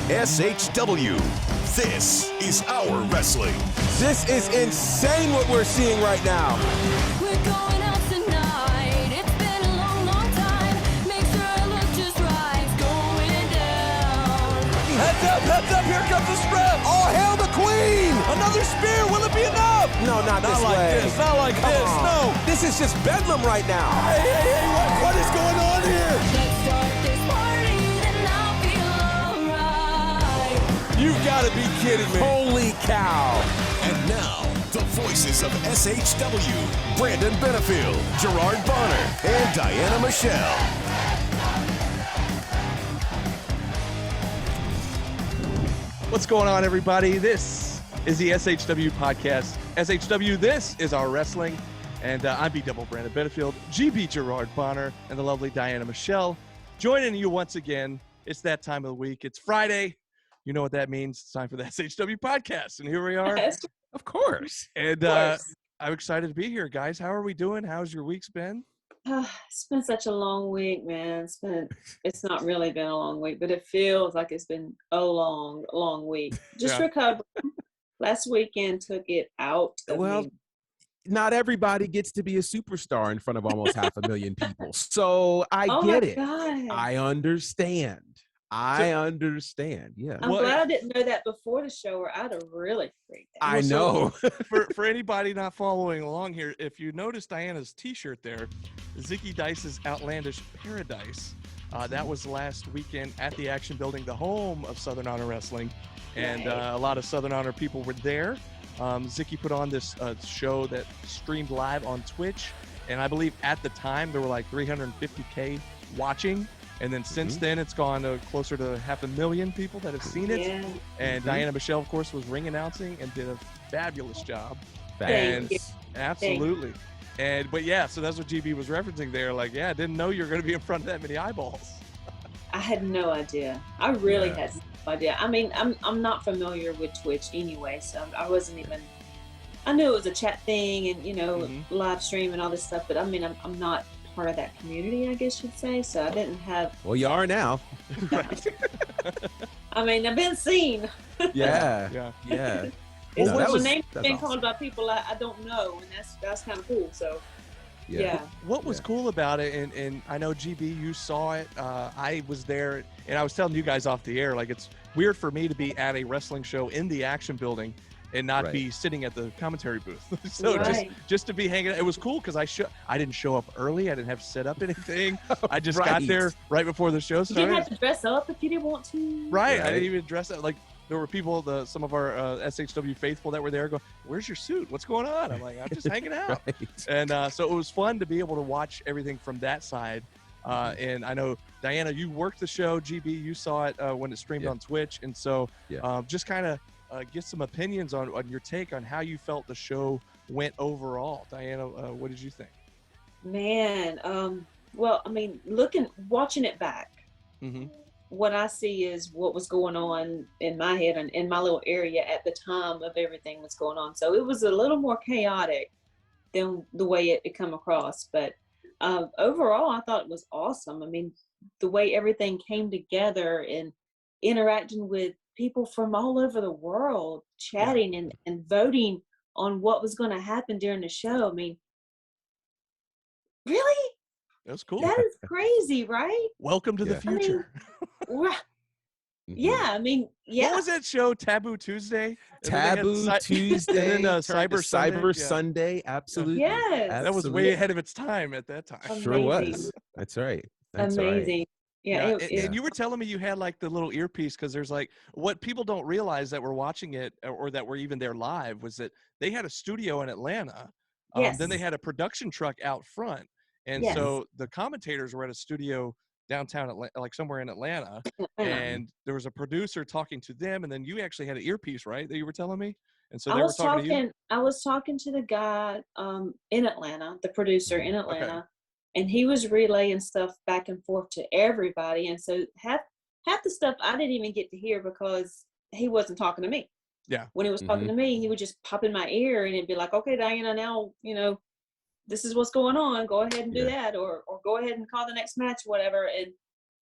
SHW. This is our wrestling. This is insane what we're seeing right now. We're going out tonight. It's been a long, long time. Make sure I look just right. It's going down. Heads up, here comes the strap. All hail the queen. Another spear, will it be enough? No, not this like way. this, not like Come this, on. no. This is just bedlam right now. Hey, what is going on here? Let's start this party, then I'll feel alright. You've got to be kidding me. Holy cow. And now, the voices of SHW, Brandon Benefield, Gerard Bonner, and Diana Michelle. What's going on, everybody? This is the SHW Podcast. SHW, this is our wrestling. And I'm B-Double Brandon Benefield, GB Gerard Bonner, and the lovely Diana Michelle. Joining you once again. It's that time of the week. It's Friday. You know what that means. It's time for the SHW Podcast. And here we are. Yes. Of course. And I'm excited to be here, guys. How are we doing? How's your week's been? It's been such a long week, man. It's not really been a long week, but it feels like it's been a long, long week. Just recovering. Last weekend took it out of me. Not everybody gets to be a superstar in front of almost 500,000 people. So I get it. God. I understand. Yeah. I'm glad I didn't know that before the show, or I'd have really freaked out. I know. For anybody not following along here, if you notice Diana's t-shirt there, Zicky Dice's Outlandish Paradise, that was last weekend at the Action Building, the home of Southern Honor Wrestling. And a lot of Southern Honor people were there. Zicky put on this show that streamed live on Twitch. And I believe at the time there were like 350K watching. And then since then, it's gone to closer to 500,000 people that have seen it. Yeah. And Diana Michelle, of course, was ring announcing and did a fabulous job. Thank you. Absolutely. But yeah, so that's what GB was referencing there. Like, yeah, I didn't know you were going to be in front of that many eyeballs. I had no idea. I really had no idea. I mean, I'm not familiar with Twitch anyway, so I wasn't even. I knew it was a chat thing and live stream and all this stuff, but I mean, I'm not part of that community, I guess you'd say. So I didn't have. Well, you are now. I mean, I've been seen. Yeah. My name's been called by people I don't know, and that's kind of cool. So. Yeah. What was cool about it, and I know GB, you saw it. I was there, and I was telling you guys off the air, like it's weird for me to be at a wrestling show in the Action Building and not be sitting at the commentary booth. So just to be hanging out, it was cool because I didn't show up early. I didn't have to set up anything. I just got there right before the show started. You didn't have to dress up if you didn't want to. Right. I didn't even dress up. Like there were people, some of our SHW faithful that were there going, "Where's your suit? What's going on?" I'm like, "I'm just hanging out." And so it was fun to be able to watch everything from that side. And I know, Diana, you worked the show. GB, you saw it when it streamed on Twitch. And so just kind of get some opinions on your take on how you felt the show went overall. Diana, what did you think? Man, well, I mean, watching it back, what I see is what was going on in my head and in my little area at the time of everything that's going on. So it was a little more chaotic than the way it come across. But overall, I thought it was awesome. I mean, the way everything came together and interacting with people from all over the world, chatting and voting on what was going to happen during the show. I mean, really? That's cool. That is crazy, right? Welcome to the future. I mean, What was that show? Taboo Tuesday? Taboo Tuesday. And then Cyber Sunday. Absolutely. Yes. That was way ahead of its time at that time. Amazing. Sure was. That's right. Amazing. Yeah. And you were telling me you had like the little earpiece because there's like what people don't realize that we're watching it or that we're even there live was that they had a studio in Atlanta. Then they had a production truck out front. And so the commentators were at a studio downtown, like somewhere in Atlanta, and there was a producer talking to them, and then you actually had an earpiece, right, that you were telling me? And so they were talking to you? I was talking to the guy in Atlanta, the producer in Atlanta, and he was relaying stuff back and forth to everybody. And so half the stuff I didn't even get to hear because he wasn't talking to me. Yeah. When he was talking to me, he would just pop in my ear and it'd be like, "Okay, Diana, now, this is what's going on. Go ahead and do that, or go ahead and call the next match, whatever." And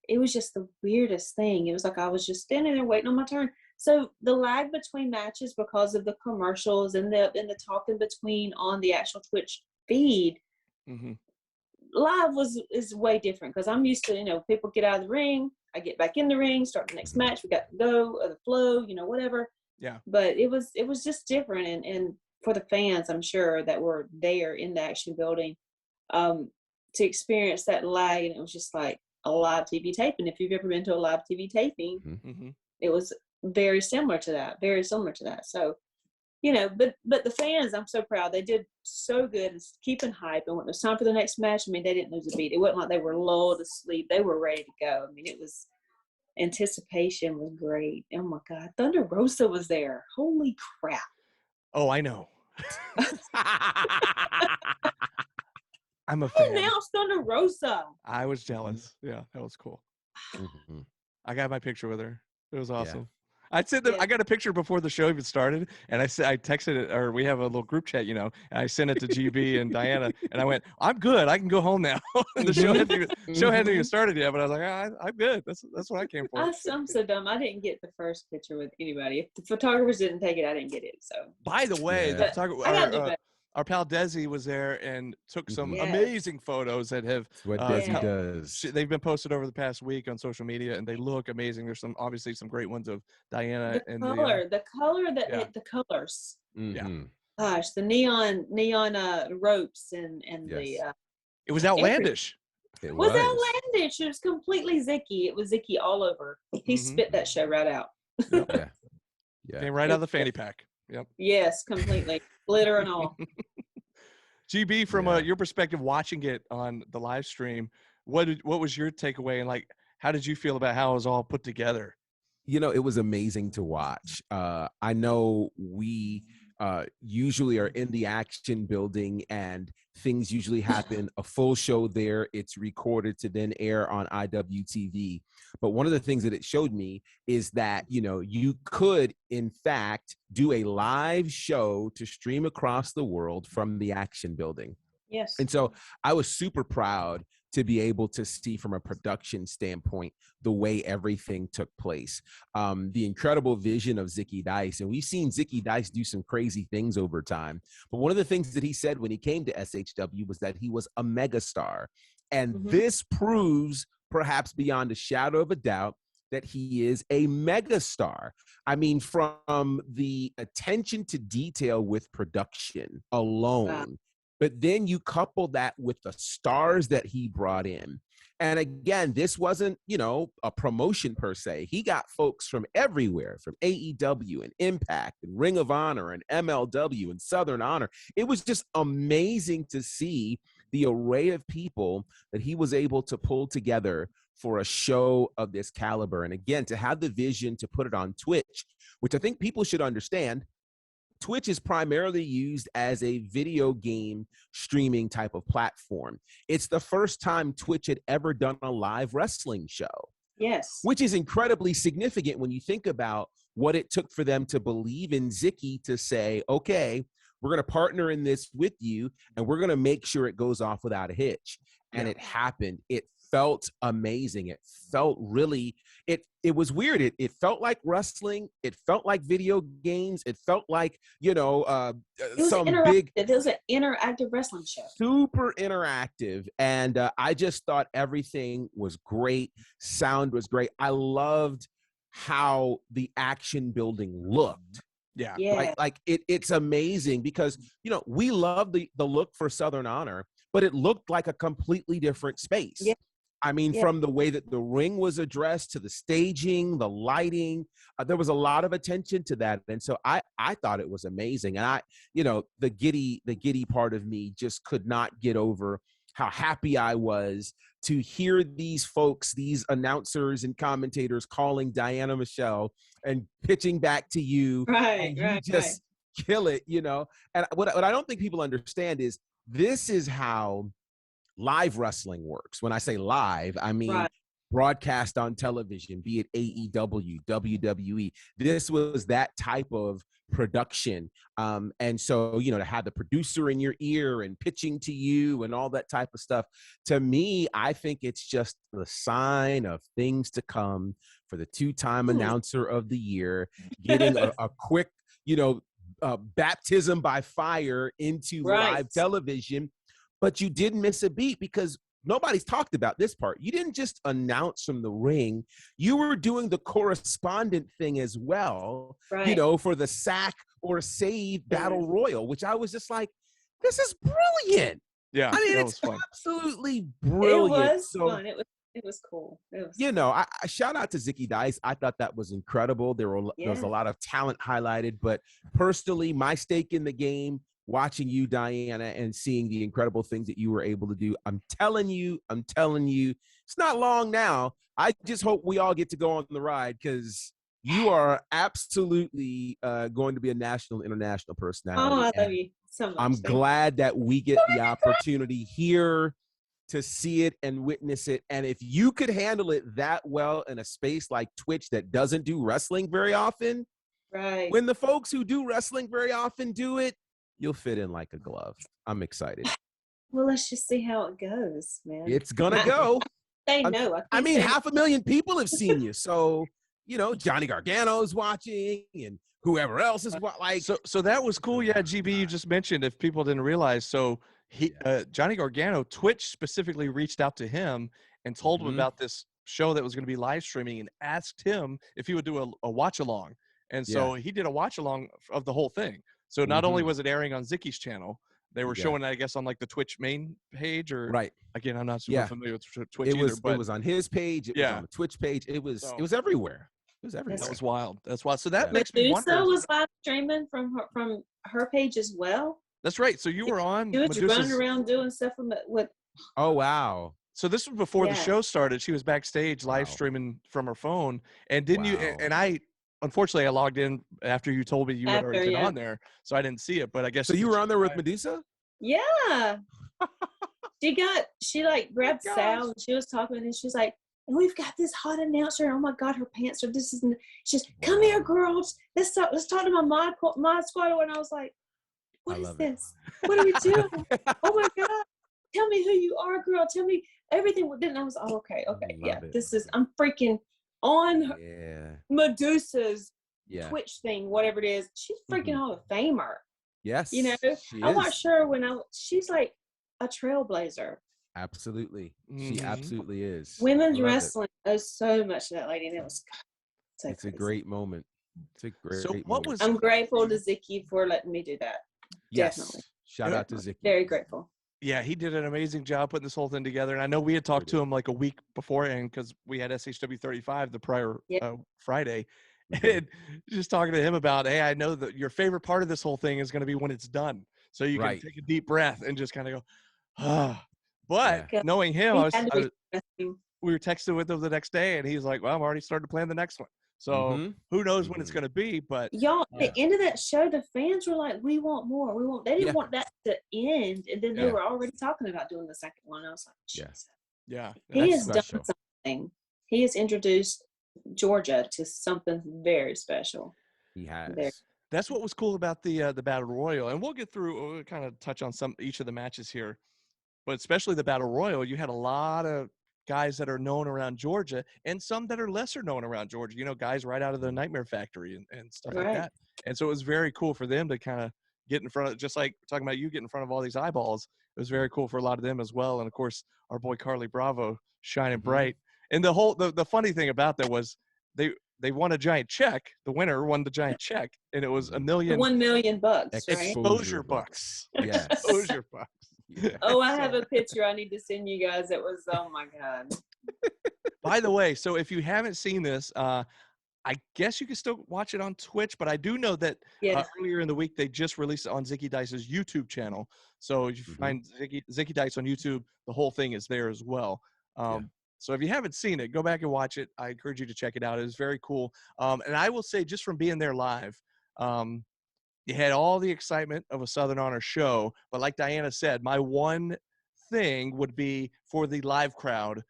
it was just the weirdest thing. It was like I was just standing there waiting on my turn. So the lag between matches, because of the commercials and the talking between on the actual Twitch feed, live is way different, because I'm used to, people get out of the ring, I get back in the ring, start the next match, we got to go, or the flow, whatever. Yeah. But it was just different, and for the fans, I'm sure, that were there in the action building, to experience that lag, and it was just like a live TV taping. If you've ever been to a live TV taping, it was very similar to that. So, but the fans, I'm so proud. They did so good and keeping hype. And when it was time for the next match, I mean, they didn't lose a beat. It wasn't like they were lulled to sleep. They were ready to go. I mean, it was, anticipation was great. Oh my God. Thunder Rosa was there. Holy crap. Oh, I know. I'm a fan. Now it's Thunder Rosa. I was jealous. Yeah, that was cool. I got my picture with her. It was awesome. I said that I got a picture before the show even started, and I texted it, or we have a little group chat, and I sent it to GB and Diana, and I went, "I'm good. I can go home now." The show hadn't even started yet, but I was like, "I'm good. That's what I came for." I'm so dumb. I didn't get the first picture with anybody. If the photographers didn't take it, I didn't get it. So. By the way, the photographer. Our pal Desi was there and took some amazing photos that have what Desi does. They've been posted over the past week on social media, and they look amazing. There's obviously some great ones of Diana the and colors. The colors. Gosh, the neon ropes and the. It was outlandish. It was outlandish. It was completely Zicky. It was Zicky all over. He spit that show right out. Came right out of the fanny pack. Yep. Yes, completely. Glitter and all. GB, from your perspective, watching it on the live stream, what was your takeaway, and how did you feel about how it was all put together? It was amazing to watch. I know we usually are in the action building, and things usually happen a full show there. It's recorded to then air on IWTV. But one of the things that it showed me is that, you could, in fact, do a live show to stream across the world from the action building. Yes. And so I was super proud to be able to see, from a production standpoint, the way everything took place. The incredible vision of Zicky Dice. And we've seen Zicky Dice do some crazy things over time. But one of the things that he said when he came to SHW was that he was a megastar. And this proves, perhaps beyond a shadow of a doubt, that he is a megastar. I mean, from the attention to detail with production alone, but then you couple that with the stars that he brought in. And again, this wasn't, a promotion per se. He got folks from everywhere, from AEW and Impact and Ring of Honor and MLW and Southern Honor. It was just amazing to see the array of people that he was able to pull together for a show of this caliber. And again, to have the vision to put it on Twitch, which I think people should understand, Twitch is primarily used as a video game streaming type of platform. It's the first time Twitch had ever done a live wrestling show. Yes. Which is incredibly significant when you think about what it took for them to believe in Zicky to say, okay, we're going to partner in this with you, and we're going to make sure it goes off without a hitch. And it happened. It felt amazing. It felt really, it was weird. It felt like wrestling. It felt like video games. It felt like, it was some big. It was an interactive wrestling show. Super interactive. And I just thought everything was great. Sound was great. I loved how the action building looked. Yeah. Like it's amazing because, we love the look for Southern Honor, but it looked like a completely different space. Yeah. I mean, from the way that the ring was addressed to the staging, the lighting, there was a lot of attention to that. And so I thought it was amazing. And the giddy part of me just could not get over how happy I was to hear these folks, these announcers and commentators calling Diana Michelle and pitching back to you. Right, and you just kill it, And what I don't think people understand is this is how live wrestling works. When I say live, I mean broadcast on television, be it AEW, WWE. This was that type of production. And so, you know, to have the producer in your ear and pitching to you and all that type of stuff, to me, I think it's just the sign of things to come for the two-time announcer of the year, getting a quick, you know, baptism by fire into live television. But you didn't miss a beat, because nobody's talked about this part. You didn't just announce from the ring. You were doing the correspondent thing as well, you know, for the sack or save battle royal, which I was just like, this is brilliant. Yeah, I mean, it's fun. Absolutely brilliant. It was fun. It was cool. You know, I shout out to Zicky Dice. I thought that was incredible. There was a lot of talent highlighted, but personally, my stake in the game, watching you, Diana, and seeing the incredible things that you were able to do. I'm telling you, it's not long now. I just hope we all get to go on the ride, because you are absolutely going to be a national, international personality. Oh, I love you so much. I'm glad that we get the opportunity here to see it and witness it. And if you could handle it that well in a space like Twitch that doesn't do wrestling very often, when the folks who do wrestling very often do it, you'll fit in like a glove. I'm excited. Well, let's just see how it goes, man. It's gonna go. I mean, 500,000 people have seen you. So, you know, Johnny Gargano's watching, and whoever else is like. So that was cool. Yeah, GB, you just mentioned, if people didn't realize. So Johnny Gargano, Twitch specifically reached out to him and told him about this show that was going to be live streaming, and asked him if he would do a watch along. And so he did a watch along of the whole thing. So not only was it airing on Zicky's channel, they were showing it, I guess, on like the Twitch main page, or again, I'm not super familiar with Twitch either. But it was on his page. It was on the Twitch page. It was everywhere. It was everywhere. That was wild. That's wild. So that Medusa makes me wonder. was live streaming from her page as well. That's right. So you were on. She was running around doing stuff with. Oh wow. So this was before the show started. She was backstage live streaming from her phone. And didn't you? And unfortunately, I logged in after you told me you had already been on there, so I didn't see it. But I guess so. You were on there with Medusa? Yeah. she like grabbed Sal, and she was talking, and she's like, "And we've got this hot announcer. And oh my God, her pants are this and she's come here, girls. Let's talk to my mod squad." And I was like, "What is this? What are we doing? Oh my God. Tell me who you are, girl. Tell me everything." Then I was, okay. Yeah. I'm freaking on Medusa's Twitch thing, whatever it is. She's freaking Hall of Famer. Yes. You know, I watched her she's like a trailblazer. Absolutely. She absolutely is. Women's wrestling owes so much to that lady. And it was it's crazy. A great moment. It's a great moment. I'm grateful to Zicky for letting me do that. Yes. Definitely. Shout out to Zicky. Very grateful. Yeah, he did an amazing job putting this whole thing together. And I know we had talked to him like a week beforehand, because we had SHW 35 the prior Friday. And just talking to him about, hey, I know that your favorite part of this whole thing is going to be when it's done. So you can take a deep breath and just kind of go, ah. But knowing him, we were texting with him the next day, and he's like, well, I'm already starting to plan the next one. So who knows when it's going to be, but y'all, at the end of that show, the fans were like, we want more. They didn't want that to end. And then they were already talking about doing the second one. I was like, Jesus. Yeah. He has done something. He has introduced Georgia to something very special. He has. That's what was cool about the Battle Royal. And we'll kind of touch on each of the matches here. But especially the Battle Royal, you had a lot of guys that are known around Georgia, and some that are lesser known around Georgia, you know, guys right out of the Nightmare Factory and stuff like that. And so it was very cool for them to kind of get in front of, just like talking about you getting in front of all these eyeballs. It was very cool for a lot of them as well. And of course, our boy Carly Bravo shining bright. And the funny thing about that was they won a giant check. The winner won the giant check, and it was $1 million. $1 million, exposure bucks. Yes. Exposure bucks. Yeah. Oh, I have a picture I need to send you guys. It was, oh my God. By the way, so if you haven't seen this, I guess you can still watch it on Twitch, but I do know that earlier in the week, they just released it on Zicky Dice's YouTube channel. So if you find Zicky Dice on YouTube, the whole thing is there as well. So if you haven't seen it, go back and watch it. I encourage you to check it out. It is very cool. And I will say, just from being there live, you had all the excitement of a Southern Honor show, but like Diana said, my one thing would be for the live crowd,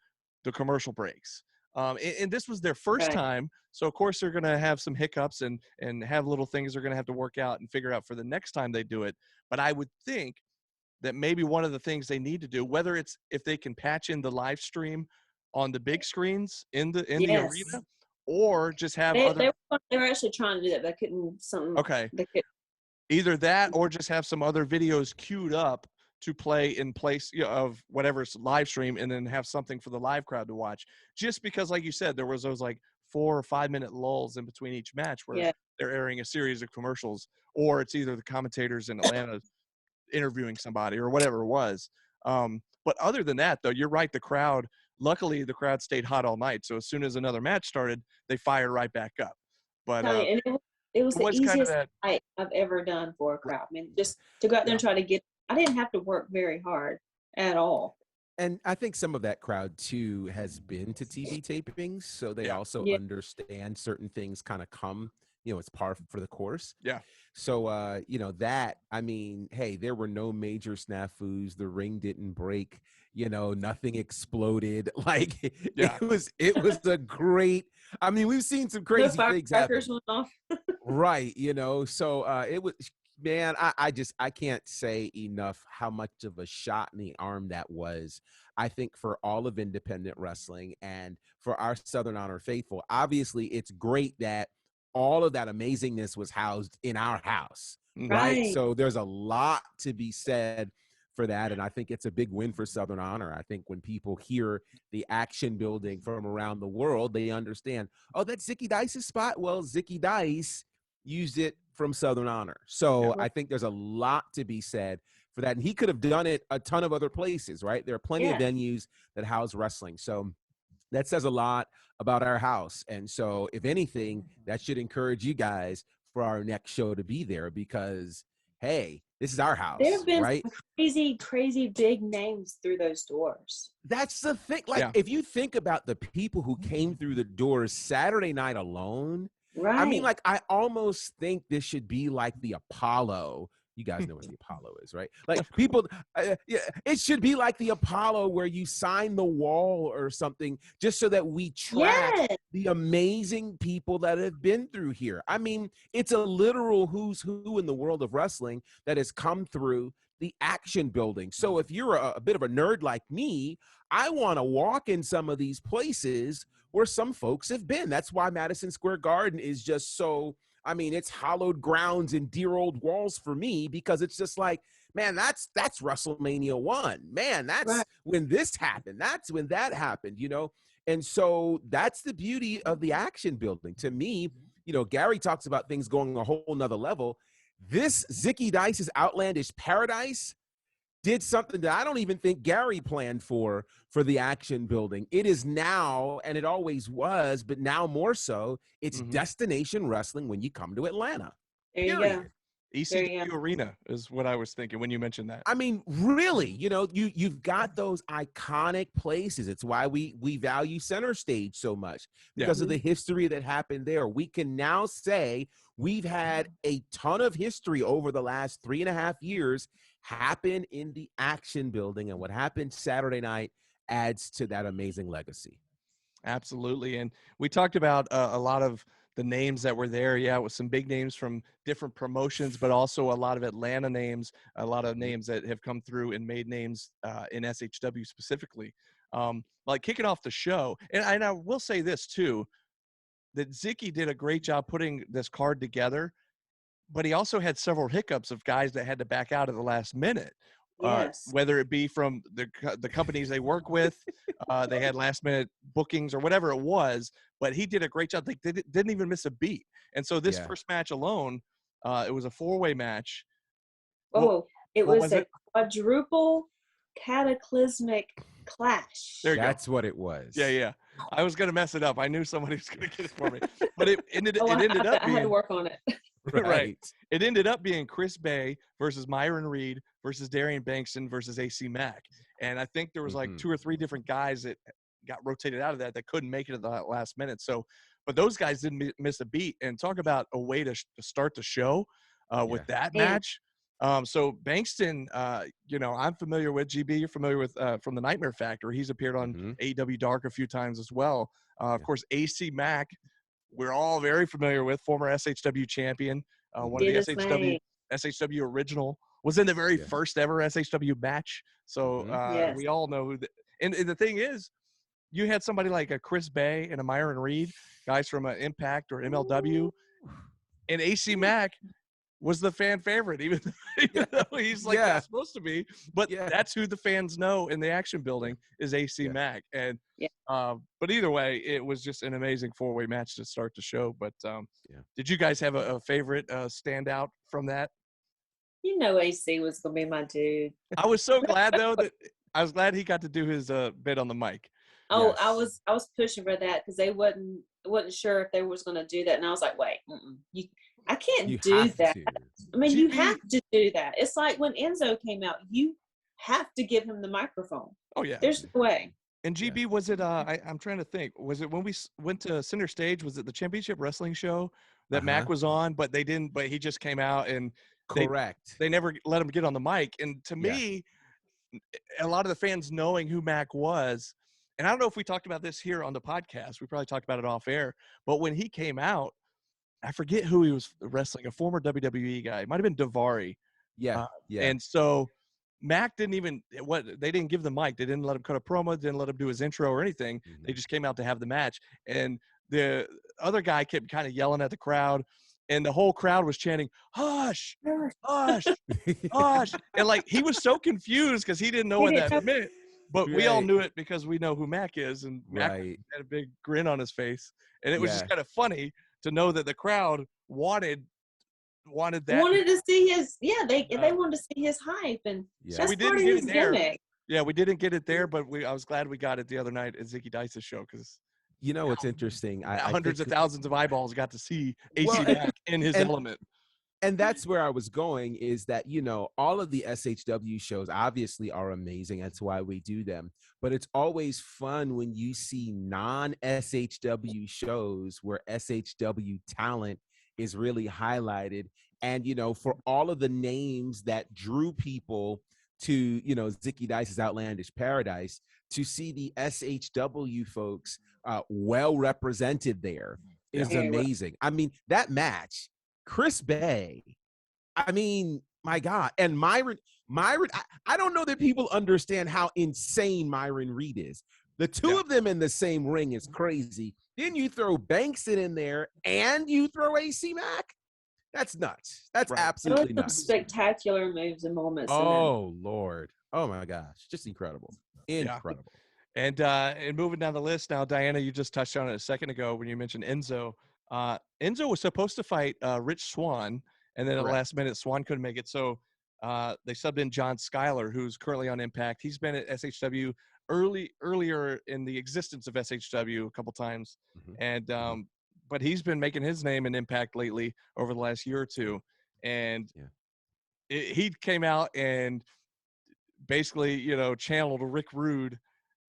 the commercial breaks. And this was their first Right. time. So, of course, they're going to have some hiccups and have little things they're going to have to work out and figure out for the next time they do it. But I would think that maybe one of the things they need to do, whether it's if they can patch in the live stream on the big screens in the Yes. arena, or just have They, other they were actually trying to do that, but couldn't. okay, They could, either that or just have some other videos queued up to play in place of whatever's live stream, and then have something for the live crowd to watch. Just because, like you said, there was those like 4 or 5 minute lulls in between each match where they're airing a series of commercials, or it's either the commentators in Atlanta interviewing somebody or whatever it was. But other than that, though, you're right. Luckily the crowd stayed hot all night. So as soon as another match started, they fired right back up. But and it was the was kind of easiest that. fight I've ever done for a crowd. I mean, just to go out there and try to get. I didn't have to work very hard at all. And I think some of that crowd too has been to TV tapings, so they also understand certain things kind of come, it's par for the course. Yeah. So, that, I mean, hey, there were no major snafus. The ring didn't break, nothing exploded. Like it was a great, I mean, we've seen some crazy things happen. Went off. Right. So it was, man, I can't say enough how much of a shot in the arm that was. I think for all of independent wrestling and for our Southern Honor faithful, obviously it's great that all of that amazingness was housed in our house, right? So there's a lot to be said for that, and I think it's a big win for Southern Honor. I think when people hear the action building from around the world, they understand, oh, that's Zicky Dice's spot. Well, Zicky Dice used it from Southern Honor. So I think there's a lot to be said for that, and he could have done it a ton of other places, right? There are plenty of venues that house wrestling. So that says a lot about our house. And so if anything, that should encourage you guys for our next show to be there because, hey, this is our house. There have been right? some crazy, crazy big names through those doors. That's the thing. Like, if you think about the people who came through the doors Saturday night alone, right? I mean, like, I almost think this should be like the Apollo. You guys know what the Apollo is, right? Like people, it should be like the Apollo where you sign the wall or something just so that we track the amazing people that have been through here. I mean, it's a literal who's who in the world of wrestling that has come through the action building. So if you're a bit of a nerd like me, I want to walk in some of these places where some folks have been. That's why Madison Square Garden is just so, I mean, it's hallowed grounds and dear old walls for me because it's just like, man, that's WrestleMania 1. Man, that's when this happened. That's when that happened, And so that's the beauty of the action building. To me, Gary talks about things going a whole nother level. This Zicky Dice's Outlandish Paradise did something that I don't even think Gary planned for the action building. It is now, and it always was, but now more so, it's destination wrestling when you come to Atlanta. There you go. ECW Arena is what I was thinking when you mentioned that. I mean, really, you've got those iconic places. It's why we value Center Stage so much because of the history that happened there. We can now say we've had a ton of history over the last 3.5 years happen in the action building, and what happened Saturday night adds to that amazing legacy. Absolutely. And we talked about a lot of the names that were there. Yeah, with some big names from different promotions, but also a lot of Atlanta names, a lot of names that have come through and made names in SHW specifically. Like kicking off the show. And I will say this too, that Zicky did a great job putting this card together, but he also had several hiccups of guys that had to back out at the last minute. Whether it be from the companies they work with, they had last minute bookings or whatever it was, but he did a great job. They didn't even miss a beat. And so this first match alone, it was a 4-way match. Oh, it was a quadruple cataclysmic clash. That's what it was. Yeah. I was going to mess it up. I knew somebody was going to get it for me, but it ended up being, I had to work on it. Right. It ended up being Chris Bay versus Myron Reed versus Darian Bankston versus AC Mack. And I think there was like 2 or 3 different guys that got rotated out of that couldn't make it at the last minute. So, but those guys didn't miss a beat. And talk about a way to start the show with that match. So Bankston, I'm familiar with. GB, you're familiar with from the Nightmare Factory. He's appeared on AEW Dark a few times as well. Of course, AC Mack, we're all very familiar with, former SHW champion, one of the SHW original, was in the very first ever SHW match. So we all know who. And the thing is, you had somebody like a Chris Bay and a Myron Reed, guys from Impact or MLW, and AC Mack was the fan favorite, even though he's like not supposed to be. But that's who the fans know in the action building is AC Mack. And but either way, it was just an amazing 4-way match to start the show. But did you guys have a favorite standout from that? AC was gonna be my dude. I was so glad though that I was glad he got to do his bit on the mic. Oh, yes. I was pushing for that because they wasn't sure if they was gonna do that, and I was like, wait, I can't do that. I mean, you have to do that. It's like when Enzo came out, you have to give him the microphone. Oh yeah, there's no way. And GB, was it? I'm trying to think. Was it when we went to Center Stage? Was it the Championship Wrestling show that Mac was on? But they didn't. But he just came out and They never let him get on the mic. And to me, a lot of the fans knowing who Mac was, and I don't know if we talked about this here on the podcast. We probably talked about it off air. But when he came out, I forget who he was wrestling. A former WWE guy. It might have been Daivari. And so Mac didn't even they didn't give the mic. They didn't let him cut a promo. Didn't let him do his intro or anything. They just came out to have the match. And the other guy kept kind of yelling at the crowd. And the whole crowd was chanting, "Hush, hush, hush!" And like he was so confused because he didn't know what that meant. But we all knew it because we know who Mac is, and Mac had a big grin on his face. And it was just kind of funny to know that the crowd wanted that. Wanted to see his they wanted to see his hype, and that's we didn't part of get his it there. gimmick. Yeah, we didn't get it there, but I was glad we got it the other night at Zicky Dice's show because. What's interesting? Hundreds of thousands of eyeballs got to see AC Mack in his element. And that's where I was going is that, all of the SHW shows obviously are amazing. That's why we do them. But it's always fun when you see non-SHW shows where SHW talent is really highlighted. And, for all of the names that drew people to, Zicky Dice's Outlandish Paradise, to see the SHW folks well represented there is amazing. I mean, that match, Chris Bay, I mean, my God. And Myron, I don't know that people understand how insane Myron Reed is. The two of them in the same ring is crazy. Then you throw Bankston in there and you throw AC Mack. That's nuts. That's absolutely nuts. Spectacular moves and moments. Oh, Lord. Oh, my gosh. Just incredible. Incredible. And moving down the list now, Diana, you just touched on it a second ago when you mentioned Enzo. Enzo was supposed to fight Rich Swann, and then at the last minute, Swann couldn't make it. So they subbed in John Schuyler, who's currently on Impact. He's been at SHW earlier in the existence of SHW a couple times. And but he's been making his name in Impact lately over the last year or two. And he came out and basically, channeled Rick Rude,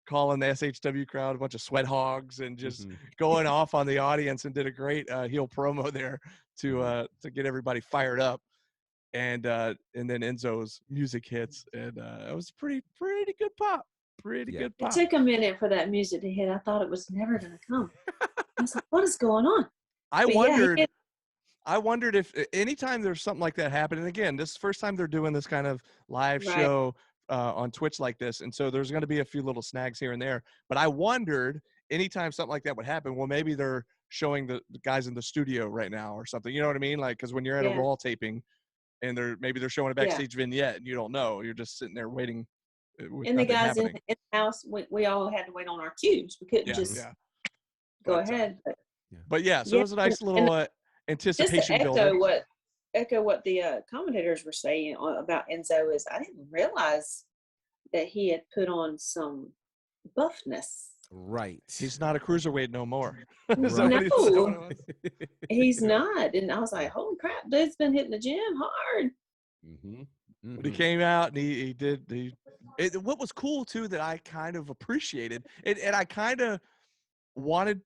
calling the SHW crowd a bunch of sweat hogs and just going off on the audience, and did a great heel promo there to get everybody fired up. And then Enzo's music hits, and it was pretty good pop. Good pop. It took a minute for that music to hit. I thought it was never going to come. I was like, what is going on? I wondered if anytime there's something like that happening, again, this is the first time they're doing this kind of live show on Twitch like this. And so there's going to be a few little snags here and there. But I wondered anytime something like that would happen, well, maybe they're showing the guys in the studio right now or something. You know what I mean? Like, because when you're at a Raw taping and maybe they're showing a backstage vignette and you don't know. You're just sitting there waiting. And the guys in the house, we all had to wait on our cues. We couldn't just go ahead. But so it was a nice little anticipation builder. Echo what the commentators were saying about Enzo is I didn't realize that he had put on some buffness. Right. He's not a cruiserweight no more. No, he's not. And I was like, holy crap, dude's been hitting the gym hard. But he came out and he did what was cool too that I kind of appreciated and I kind of wanted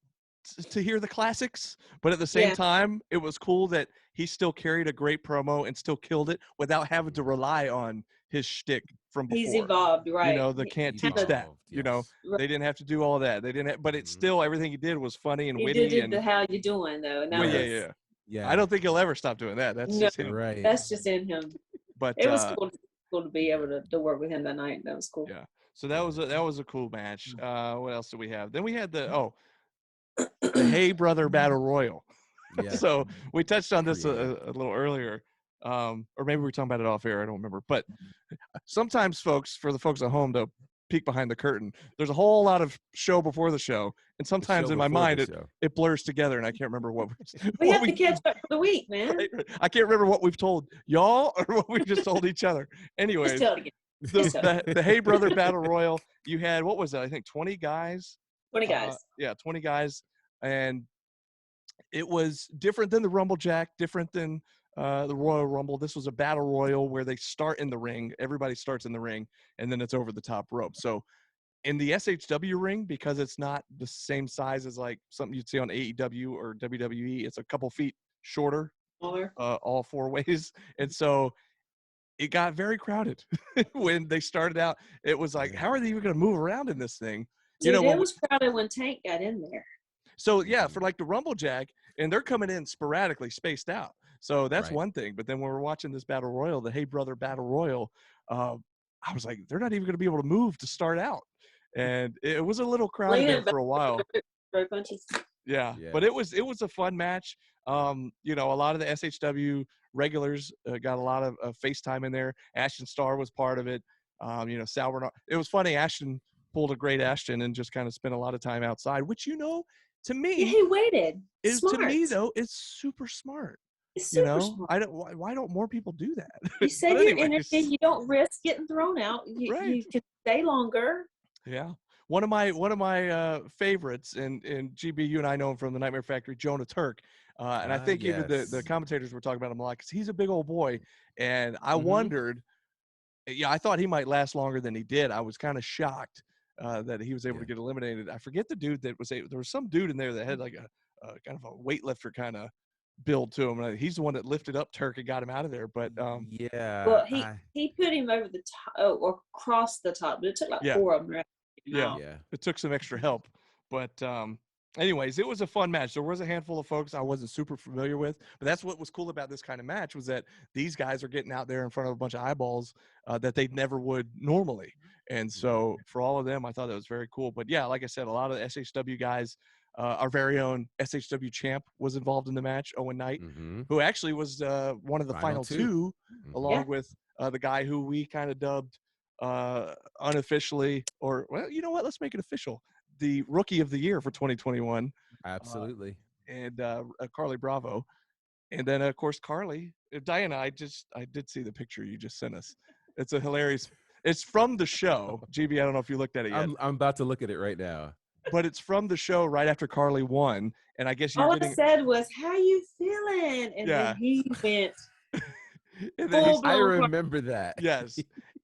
to hear the classics, but at the same Yeah. time, it was cool that he still carried a great promo and still killed it without having to rely on his shtick from before. He's evolved, right? You know, the can't teach that. Evolved, You know, yes. they didn't have to do all that. They didn't, but it's Mhm. still everything he did was funny and He witty. did And the how you doing though, and that well, was yeah. Yeah. I don't think he'll ever stop doing that. That's No. just him. Right. that's just in him. But It was cool to be able to work with him that night. That was cool. yeah. So that was a cool match. What else did we have? Then we had the Hey Brother Battle Royal. Yeah. So we touched on this a Creative. little earlier, or maybe we were talking about it off air. I don't remember. But sometimes, for the folks at home to peek behind the curtain, there's a whole lot of show before the show, and The sometimes show in my before mind the it, show. it blurs together, and I can't remember what We what have to catch up for the week, man. I can't remember what we've told y'all or what we just told each other. Just Anyways, tell it again. the Hey Brother Battle Royal, you had, what was it? I think 20 guys. 20 guys. Yeah, 20 guys. And it was different than the Rumble Jack, different than the Royal Rumble. This was a battle royal where they start in the ring. Everybody starts in the ring, and then it's over the top rope. So in the SHW ring, because it's not the same size as like something you'd see on AEW or WWE, it's a couple feet shorter, Smaller. all four ways. And so it got very crowded when they started out. It was like, how are they even going to move around in this thing? Dude, You know, it was crowded when Tank got in there. so yeah, for like the Rumble Jack, and they're coming in sporadically spaced out. So that's Right. one thing. But then when we're watching this Battle Royal, the Hey Brother Battle Royal, I was like, they're not even going to be able to move to start out. And it was a little crowded Leaning there for a while. Throw punches. Yeah. Yeah. But it was a fun match. You know, a lot of the SHW regulars got a lot of FaceTime in there. Ashton Starr was part of it. You know, Sal Bernard. It was funny. Ashton pulled a great Ashton and just kind of spent a lot of time outside, which, you know, to Yeah, me he waited. is Smart. to me though, it's super smart. It's You super know, smart. why don't more people do that? You save But your anyways. energy. You don't risk getting thrown out. You Right. can stay longer. Yeah. One of my favorites, and GB, you and I know him from the Nightmare Factory, Jonah Turk. And I think even the Yes. commentators were talking about him a lot because he's a big old boy. And I Mm-hmm. wondered, yeah, I thought he might last longer than he did. I was kind of shocked that he was able to get eliminated. I forget the dude that was there was some dude in there that had like a kind of a weightlifter kind of build to him. And he's the one that lifted up Turk and got him out of there. But Yeah. Well, he put him over the top or across the top, but it took like Yeah. 4 of them. Right? Yeah. Yeah. it took some extra help. But anyways, it was a fun match. There was a handful of folks I wasn't super familiar with, but that's what was cool about this kind of match was that these guys are getting out there in front of a bunch of eyeballs that they never would normally. And so for all of them, I thought that was very cool. But yeah, like I said, a lot of the SHW guys, our very own SHW champ was involved in the match, Owen Knight, Mhm. who actually was one of the final two, Mhm. along Yeah. with the guy who we kind of dubbed unofficially, or well, you know what? Let's make it official. The Rookie of the Year for 2021, Absolutely. and Carly Bravo, and then of course Carly, Diana. I did see the picture you just sent us. It's a hilarious. It's from the show, GB. I don't know if you looked at it yet, I'm about to look at it right now. but it's from the show right after Carly won, and I guess you're All getting. I said was, "How you feeling?" And Yeah. then he went And then full he's, I blown remember that. yes,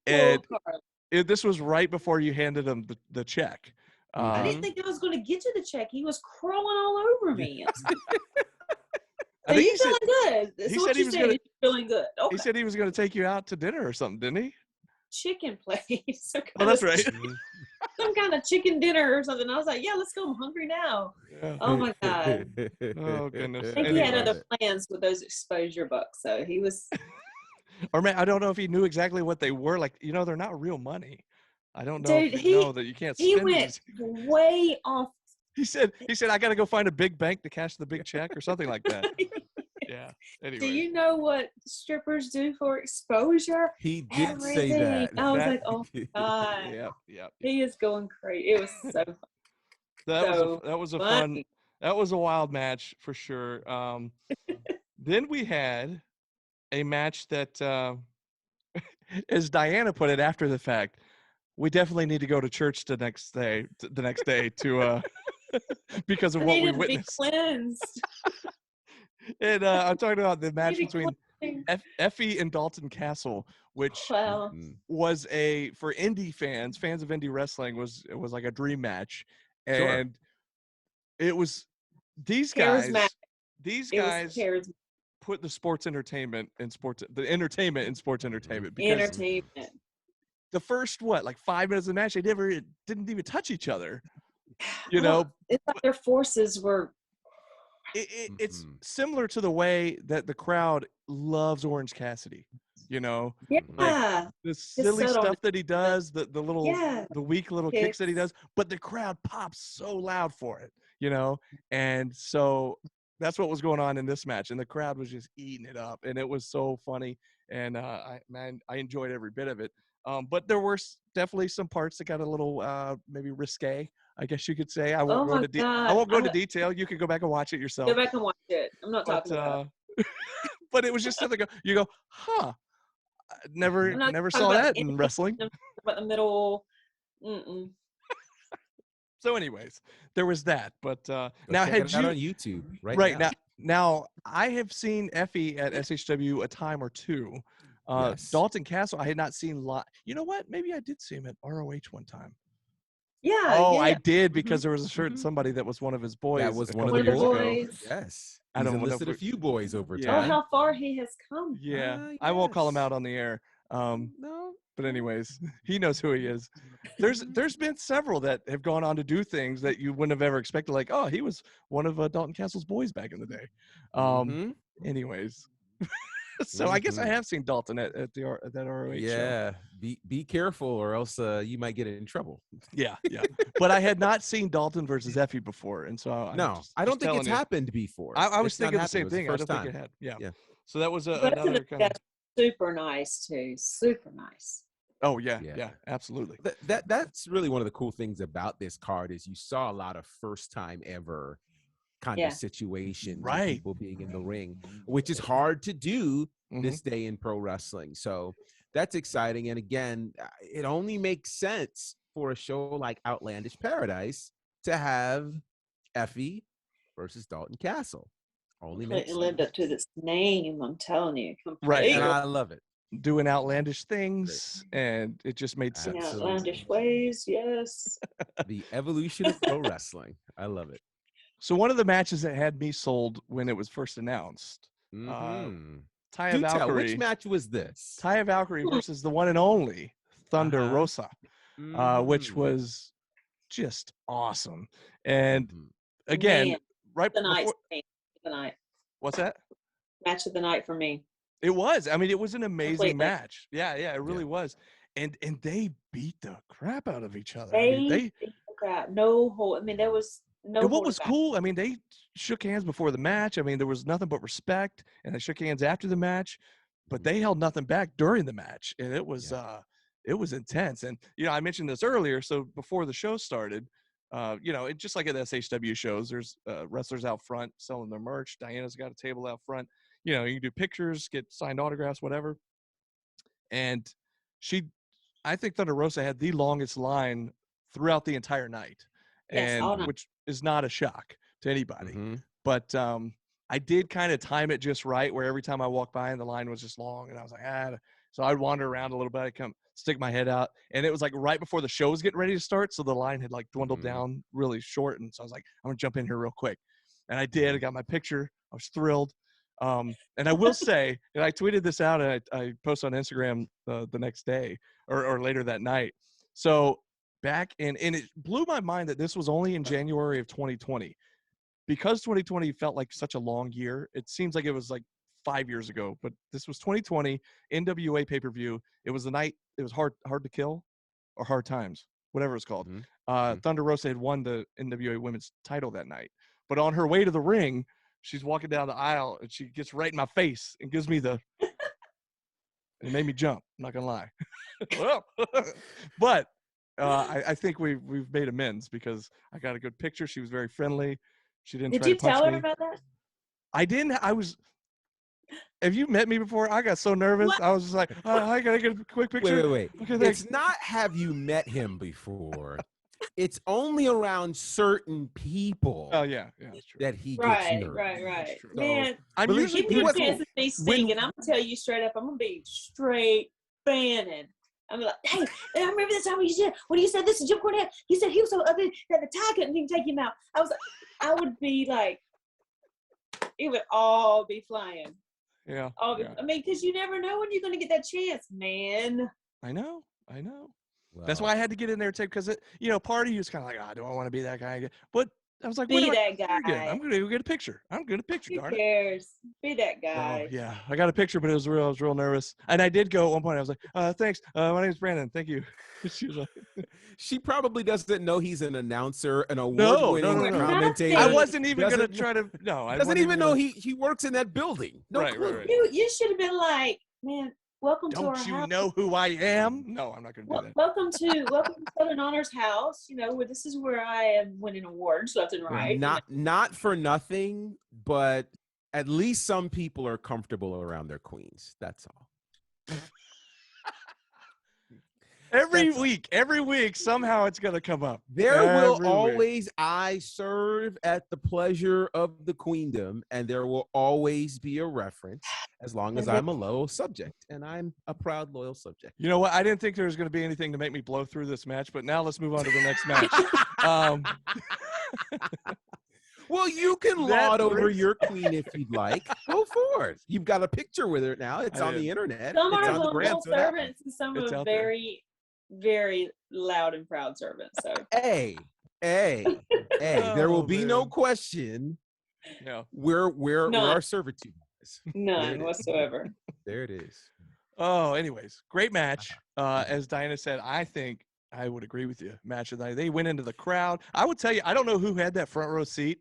and Carly. this was right before you handed him the check. I didn't think I was going to get you the check. He was crawling all over me. I was like, I "Are think you he said, feeling good?" That's he what said he you was said. gonna- You're feeling good. Okay. he said he was going to take you out to dinner or something, didn't he? Chicken place. Oh, that's right. Mhm. Some kind of chicken dinner or something. I was like, "Yeah, let's go. I'm hungry now." Yeah. Oh my god. Oh, goodness. I think he had Anyway. other plans with those exposure bucks, so he was. Or man, I don't know if he knew exactly what they were. Like, you know, they're not real money. I don't know Dude, if you know that you can't He spend went these. way off. He said, I got to go find a big bank to cash the big check or something like that. Yeah. Anyway. Do you know what strippers do for exposure? He did say Everything. that. I was That- like, oh god, Yeah. he is going crazy. It was so fun. That was a fun. funny. That was a wild match for sure. Then we had a match that, as Diana put it after the fact, we definitely need to go to church the next day to because of I what we needed to be witnessed. cleansed. And I'm talking about the match Maybe between Effie and Dalton Castle, which Well, Mhm. was for indie fans of indie wrestling, was like a dream match, Sure. and it was these guys, Charismatic. these It was guys charismatic. put the entertainment in sports entertainment because Entertainment. the first like 5 minutes of the match, they didn't even touch each other. You Well, know, it's like their forces were. it's similar to the way that the crowd loves Orange Cassidy. You know, Yeah. like the silly settled stuff that he does, the little Yeah. the weak little kicks that he does, but the crowd pops so loud for it, you know, and so that's what was going on in this match, and the crowd was just eating it up, and it was so funny, and I enjoyed every bit of it. But there were definitely some parts that got a little maybe risque, I guess you could say. I won't go into I won't go into detail. You can go back and watch it yourself. Go back and watch it. I'm not talking about it. But it was just something you go, huh? Never saw that in wrestling. About the middle. Mm-mm. So, anyways, there was that. But now, had you on YouTube right now, I have seen Effie at SHW a time or two. Yes. Dalton Castle, I had not seen live. You know what? Maybe I did see him at ROH one time. Yeah. Oh, yeah. I did because there was a certain somebody that was one of his boys. That was a one of couple the years boys. ago. Yes. I He's don't know enlisted a few boys over Yeah. Oh, time. how far he has come. Yeah, I won't call him yes. out on the air. No. But anyways, he knows who he is. There's been several that have gone on to do things that you wouldn't have ever expected. Like, oh, he was one of Dalton Castle's boys back in the day. Anyways, so I guess I have seen Dalton at that ROH show. Yeah, be careful or else you might get in trouble. Yeah. But I had not seen Dalton versus Effie before, and so I don't think it's happened before. I was It's not thinking the happened. same It was the thing. I first don't time. think it had. Yeah. Yeah. So that was But another kind of. super nice too. Super nice. Oh yeah, absolutely. That's really one of the cool things about this card is you saw a lot of first time ever kind of situations, right? People being in the ring, which is hard to do this day in pro wrestling. So that's exciting. And again, it only makes sense for a show like Outlandish Paradise to have Effie versus Dalton Castle. Only makes sense. Lived up to this name. I'm telling you. Right, and I love it. Doing outlandish things, and it just made sense. Yeah, outlandish ways, yes. The evolution of pro wrestling. I love it. So one of the matches that had me sold when it was first announced, Taya Valkyrie. Which match was this? Taya Valkyrie versus the one and only Thunder Rosa, which was just awesome. And again, right before the night. What's that? Match of the night for me. It was. I mean, it was an amazing match. Yeah, it really was. And they beat the crap out of each other. They beat the crap. No hold. I mean, there was no. And what was cool? I mean, they shook hands before the match. I mean, there was nothing but respect, and they shook hands after the match. But they held nothing back during the match, and it was intense. And I mentioned this earlier. So before the show started, it just like at SHW shows, there's wrestlers out front selling their merch. Diana's got a table out front. You can do pictures, get signed autographs, whatever. And I think Thunder Rosa had the longest line throughout the entire night, which is not a shock to anybody. But I did kind of time it just right, where every time I walked by and the line was just long, and I was like, so I'd wander around a little bit. I'd come stick my head out, and it was like right before the show was getting ready to start, so the line had like dwindled down really short, and so I was like, I'm gonna jump in here real quick, and I did. I got my picture. I was thrilled. And I will say, and I tweeted this out, and I posted on Instagram the next day or later that night. So and it blew my mind that this was only in January of 2020, because 2020 felt like such a long year. It seems like it was like 5 years ago, but this was 2020 NWA pay-per-view. It was the night. It was hard to kill, or Hard Times, whatever it's called. Thunder Rosa had won the NWA Women's title that night, but on her way to the ring, she's walking down the aisle, and she gets right in my face and gives me it made me jump. I'm not gonna lie. But I think we've made amends, because I got a good picture. She was very friendly. She didn't. Did try you to punch tell her me. about that? I didn't. Have you met me before? I got so nervous. What? I was just like, I gotta get a quick picture. Wait. Okay, it's not have you met him before. It's only around certain people. Oh yeah, that's true. That he gets nervous. Right. So, Man, usually give me a chance to be singing. I'm gonna tell you straight up, I'm gonna be straight fanning. I'm like, hey, I remember this time when you said this to Jim Cornette. He said he was so ugly that the tie couldn't even take him out. I would be like, it would all be flying. Yeah. I mean, because you never know when you're going to get that chance, man. I know. Well, That's why I had to get in there too, because part of you is kind of like, do I want to be that guy again? But I was like, Be that guy. I'm going to go get a picture. Who Darn it. cares? Be that guy. Oh, yeah, I got a picture, but I was real nervous. And I did go at one point. I was like, thanks. My name's Brandon. Thank you. She was like, she probably doesn't know he's an announcer, an No. award-winning commentator. I wasn't even going to try to. No, I doesn't even know he works in that building. No Right, clue. right. You should have been like, man, welcome to our Don't you house. know who I am? No, I'm not going to do that. Welcome to Southern Honors House. Where this is where I am winning awards left and right. Not for nothing, but at least some people are comfortable around their queens. That's all. Every week, somehow it's going to come up. There will Every week. always, I serve at the pleasure of the queendom, and there will always be a reference as long as I'm a loyal subject, and I'm a proud, loyal subject. You know what? I didn't think there was going to be anything to make me blow through this match, but now let's move on to the next match. Well, you can laud over your queen if you'd like. Go for it. You've got a picture with her now. It's on the internet. Some it's are on the gram, humble so it happens. servants and some It's are out there. very, very loud and proud servants. So Hey, there will be no question Yeah. where None. our servitude is. none whatsoever. There it is. Oh, anyways, great match. As Diana said, I think I would agree with you. Match of the night. They went into the crowd. I would tell you, I don't know who had that front row seat,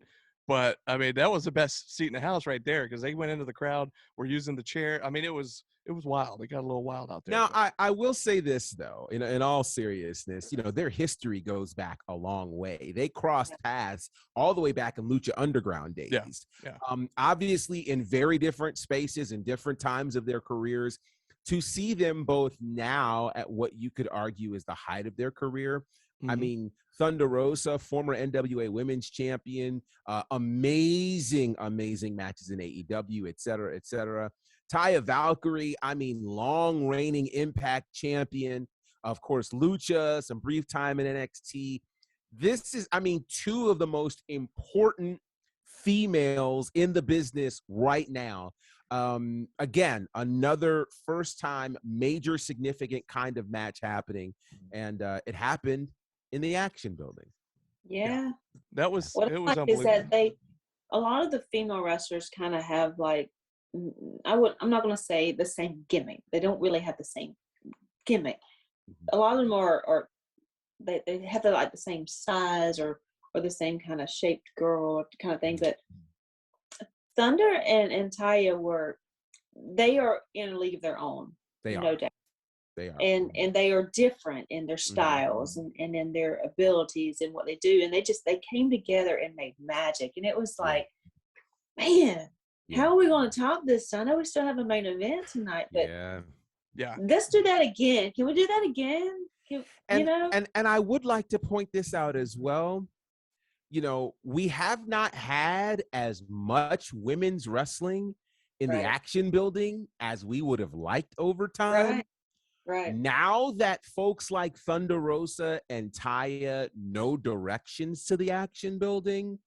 but I mean, that was the best seat in the house right there because they went into the crowd. Were using the chair. I mean, it was wild. It got a little wild out there. Now, I will say this, though, in all seriousness, their history goes back a long way. They crossed paths all the way back in Lucha Underground days. Yeah. Obviously, in very different spaces and different times of their careers. To see them both now at what you could argue is the height of their career. I mean, Thunder Rosa, former NWA Women's Champion, amazing matches in AEW, et cetera, et cetera. Taya Valkyrie, I mean, long reigning Impact champion. Of course, Lucha, some brief time in NXT. This is, I mean, two of the most important females in the business right now. Again, another first time major significant kind of match happening. And it happened in the Action Building. Yeah. That was, What it I was like unbelievable. is that a lot of the female wrestlers kind of have like, I'm not going to say the same gimmick. They don't really have the same gimmick. A lot of them are they have the same size or the same kind of shaped girl kind of thing. But Thunder and Taya they are in a league of their own. They no are. doubt. They are. And they are different in their styles and in their abilities and what they do. And they came together and made magic. And it was like, man, how are we going to top this? I know we still have a main event tonight, but Yeah. let's do that again. Can we do that again? And I would like to point this out as well. We have not had as much women's wrestling in the Action Building as we would have liked over time. Right. Now that folks like Thunder Rosa and Taya know directions to the Action Building,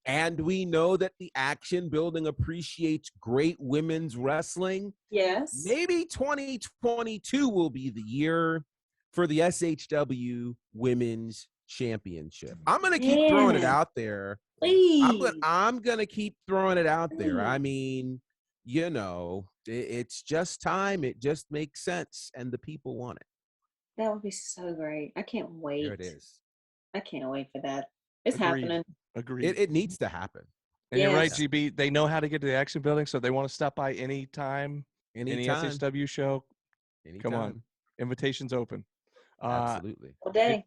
and we know that the Action Building appreciates great women's wrestling. Yes. Maybe 2022 will be the year for the SHW Women's Championship. I'm going to keep throwing it out there. Please. I'm going to keep throwing it out there. I mean, it's just time. It just makes sense, and the people want it. That would be so great. I can't wait. There it is. I can't wait for that. It's Agreed. happening. Agreed. It needs to happen. And you're right, GB. They know how to get to the Action Building, so they want to stop by anytime. Any SHW show. Anytime. Come on. Invitation's open. Absolutely. All day.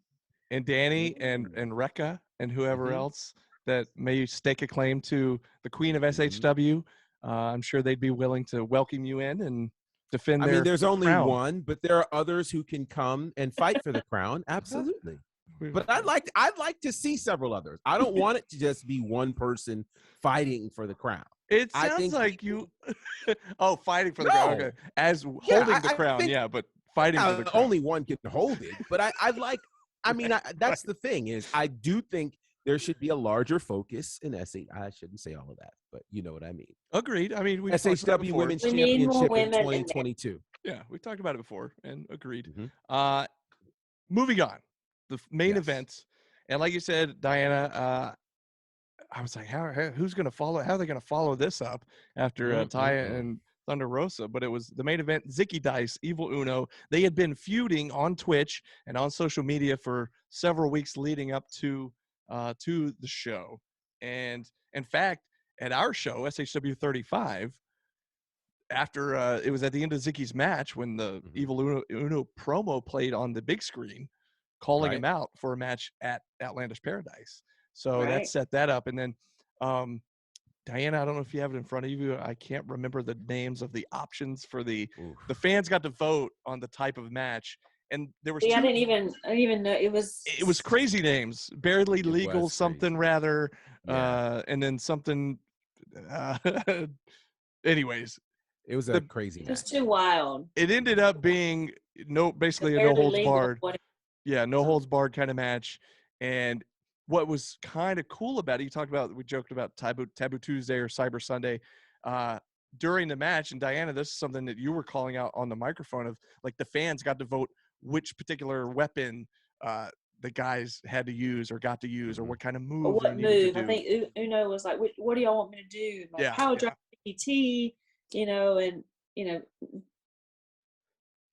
And Danny and Rekka and whoever else that may stake a claim to the queen of SHW, I'm sure they'd be willing to welcome you in and defend their there's only crown. one, but there are others who can come and fight for the crown. Absolutely. But I'd like to see several others. I don't want it to just be one person fighting for the crown. It sounds like you fighting for the crown. Okay. As holding the crown, but fighting for Now, the crown. only one can hold it, but that's the thing is I do think there should be a larger focus in SH. I shouldn't say all of that, but you know what I mean. Agreed. I mean, we've talked about it SHW before. Women's We need more Championship in women in there. 2022. Yeah, we've talked about it before and agreed. Mhm. Moving on, the main Yes. event, and like you said, Diana, I was like, who's going to follow? How are they going to follow this up after Taya and Thunder Rosa? But it was the main event. Zicky Dice, Evil Uno. They had been feuding on Twitch and on social media for several weeks leading up to the show. And in fact, at our show, SHW 35, after it was at the end of Zicky's match when the Evil Uno promo played on the big screen, calling him out for a match at Outlandish Paradise. So that set that up. And then Diana, I don't know if you have it in front of you. I can't remember the names of the options for the fans got to vote on the type of match. And there was I didn't even know it was crazy names. Barely legal something rather. And then something anyways. It was a crazy match. It was too wild. It ended up being basically a no holds barred. Yeah, no holds barred kind of match. And what was kind of cool about it, we joked about Taboo Tuesday or Cyber Sunday during the match. And Diana, this is something that you were calling out on the microphone of like the fans got to vote which particular weapon the guys had to use or got to use or what kind of move. Or what move? I think Uno was like, what do y'all want me to do? Like, power drive PT, and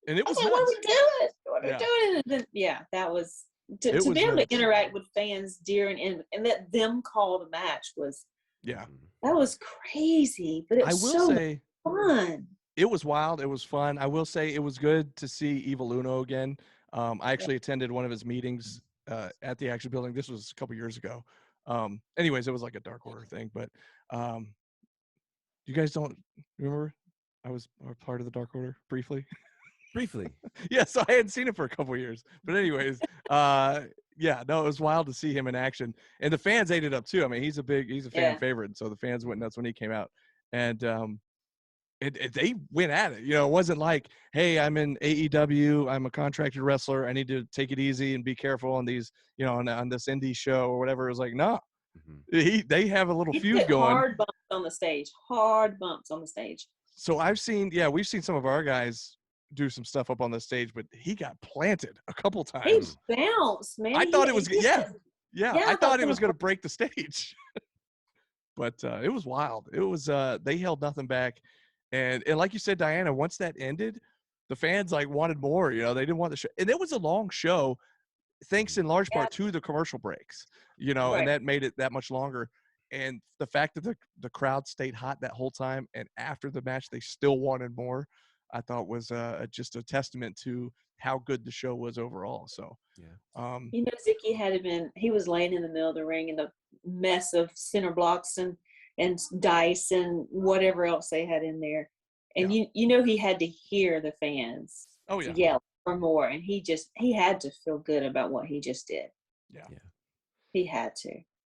and it was what are we doing? What are we doing? And then, that was to be able to interact with fans during and let them call the match was that was crazy, but it was fun. It was wild. It was fun. I will say it was good to see Evil Uno again. I actually attended one of his meetings at the Action Building. This was a couple years ago. Anyways, it was like a Dark Order thing, but you guys don't remember? I was part of the Dark Order briefly. Yeah, so I hadn't seen it for a couple of years. But anyways, it was wild to see him in action. And the fans ate it up too. I mean, he's a fan favorite. So the fans went nuts when he came out. And they went at it. It wasn't like, hey, I'm in AEW, I'm a contracted wrestler, I need to take it easy and be careful on these, on this indie show or whatever. It was like, no. They have a little feud going. Hard bumps on the stage. So we've seen some of our guys do some stuff up on the stage, but he got planted a couple times. He bounced, man. I thought it was I thought it was going to break the stage. But it was wild. It was they held nothing back. And like you said, Diana, once that ended, the fans like wanted more, they didn't want the show. And it was a long show, thanks in large part to the commercial breaks, and that made it that much longer. And the fact that the crowd stayed hot that whole time, and after the match they still wanted more, I thought was just a testament to how good the show was overall. So Zicky he was laying in the middle of the ring in the mess of center blocks and dice and whatever else they had in there, and he had to hear the fans yell for more, and he had to feel good about what he just did. He had to.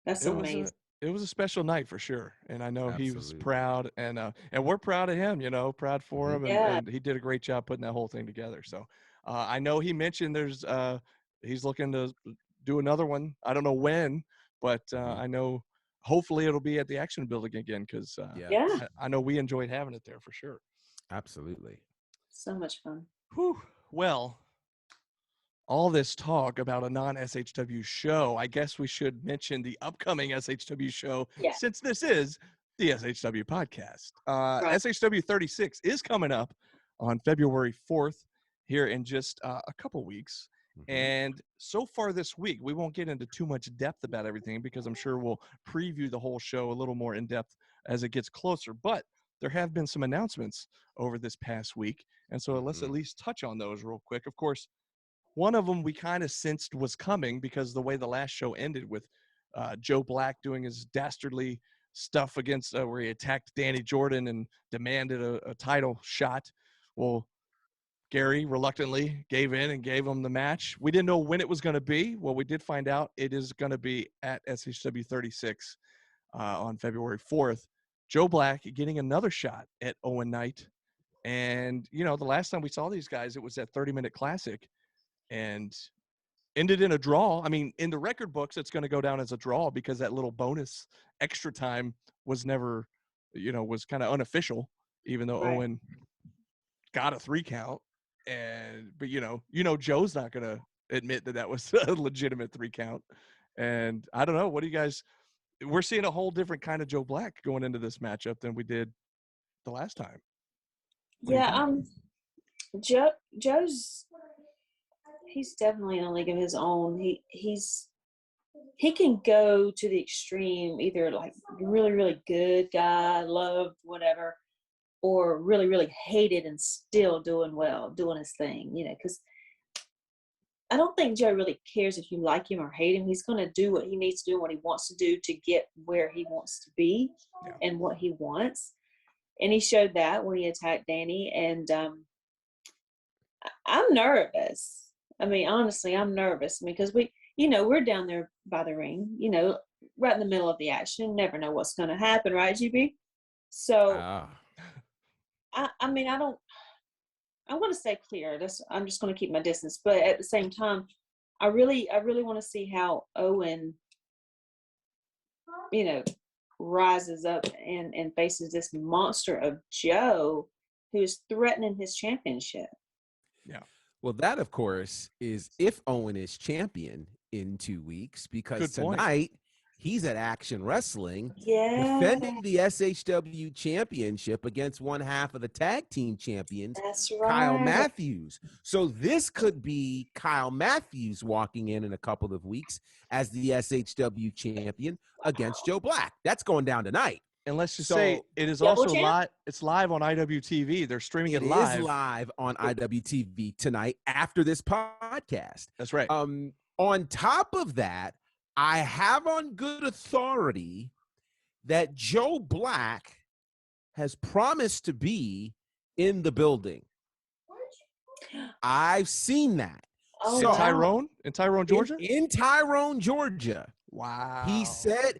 That's amazing. It was a special night for sure, and I know he was proud, and we're proud of him. Proud for him, and he did a great job putting that whole thing together. So I know he mentioned he's looking to do another one. I don't know when, but I know hopefully it'll be at the Action Building again because I know we enjoyed having it there for sure. Absolutely, so much fun. Whew. Well, all this talk about a non-SHW show, I guess we should mention the upcoming SHW show since this is the SHW podcast. SHW 36 is coming up on February 4th here in just a couple weeks. And so far this week, we won't get into too much depth about everything because I'm sure we'll preview the whole show a little more in depth as it gets closer. But there have been some announcements over this past week. And so let's at least touch on those real quick. Of course, one of them we kind of sensed was coming because the way the last show ended with Joe Black doing his dastardly stuff against where he attacked Danny Jordan and demanded a title shot. Well, Gary reluctantly gave in and gave him the match. We didn't know when it was going to be. Well, we did find out it is going to be at SHW 36 on February 4th. Joe Black getting another shot at Owen Knight And, you know, the last time we saw these guys, it was that 30-minute classic and ended in a draw. I mean, in the record books, it's going to go down as a draw because that little bonus extra time was never, you know, was kind of unofficial, even though Right. Owen got a 3 count. But you know, Joe's not going to admit that was a legitimate 3 count. And I don't know. What do you guys, we're seeing a whole different kind of Joe Black going into this matchup than we did the last time. What do you Yeah, think? Joe's he's definitely in a league of his own. He can go to the extreme, either like really, really good guy, loved, whatever, or really, really hated and still doing well, doing his thing, you know, because I don't think Joe really cares if you like him or hate him. He's going to do what he needs to do, what he wants to do to get where he wants to be and what he wants. And he showed that when he attacked Danny. And I'm nervous. I mean, honestly, I'm nervous because we're down there by the ring, you know, right in the middle of the action. Never know what's going to happen, right, GB? So, I mean, I want to stay clear. I'm just going to keep my distance. But at the same time, I really want to see how Owen, you know, rises up and faces this monster of Joe who's threatening his championship. Yeah. Well, that, of course, is if Owen is champion in 2 weeks, because Good point. tonight he's at Action Wrestling Yeah, defending the SHW Championship against one half of the tag team champions, that's right. Kyle Matthews. So this could be Kyle Matthews walking in a couple of weeks as the SHW champion against Joe Black. That's going down tonight. And let's just So- say it is Double also champ? live. It's live on IWTV. They're streaming it It live. is live on IWTV tonight after this podcast. That's right. On top of that, I have on good authority that Joe Black has promised to be in the building. I've seen that. Oh, So- wow. In Tyrone, Georgia. In Tyrone, Georgia. Wow. He said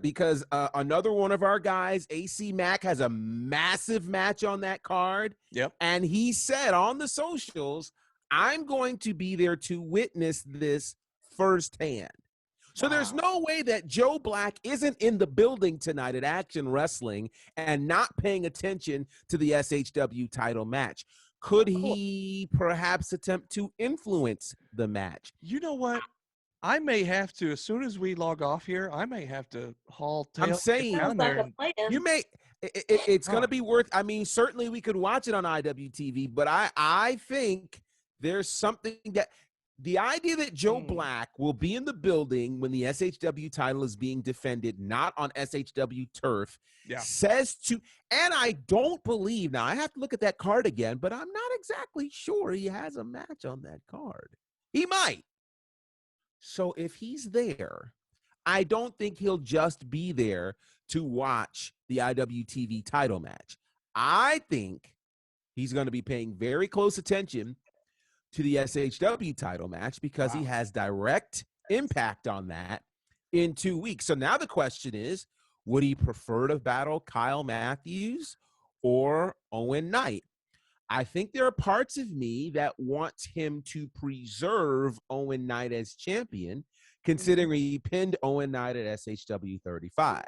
because another one of our guys, AC Mack, has a massive match on that card. Yep. And he said on the socials, I'm going to be there to witness this firsthand. So there's no way that Joe Black isn't in the building tonight at Action Wrestling and not paying attention to the SHW title match. Could he perhaps attempt to influence the match? You know what? I may have to, as soon as we log off here, I may have to haul tail. I'm saying- get down Sounds like there. a plan. You may it's going Huh. to be worth, I mean, certainly we could watch it on IWTV, but I think there's something that the idea that Joe Black will be in the building when the SHW title is being defended, not on SHW turf, says to, and I don't believe, now I have to look at that card again, but I'm not exactly sure he has a match on that card. He might. So if he's there, I don't think he'll just be there to watch the IWTV title match. I think he's going to be paying very close attention to the SHW title match because he has direct impact on that in 2 weeks. So now the question is, would he prefer to battle Kyle Matthews or Owen Knight? I think there are parts of me that wants him to preserve Owen Knight as champion, considering he pinned Owen Knight at SHW 35.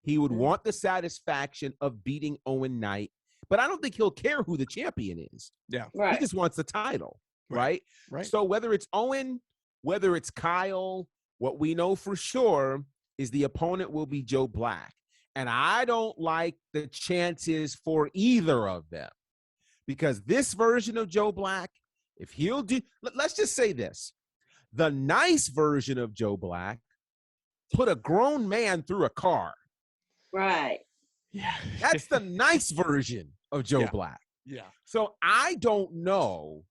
He would want the satisfaction of beating Owen Knight, but I don't think he'll care who the champion is. Yeah. Right. He just wants the title, right? Right. So whether it's Owen, whether it's Kyle, what we know for sure is the opponent will be Joe Black. And I don't like the chances for either of them. Because this version of Joe Black, if he'll do, let's just say this. The nice version of Joe Black put a grown man through a car. Right. Yeah. That's the nice version of Joe Black. Yeah. So I don't know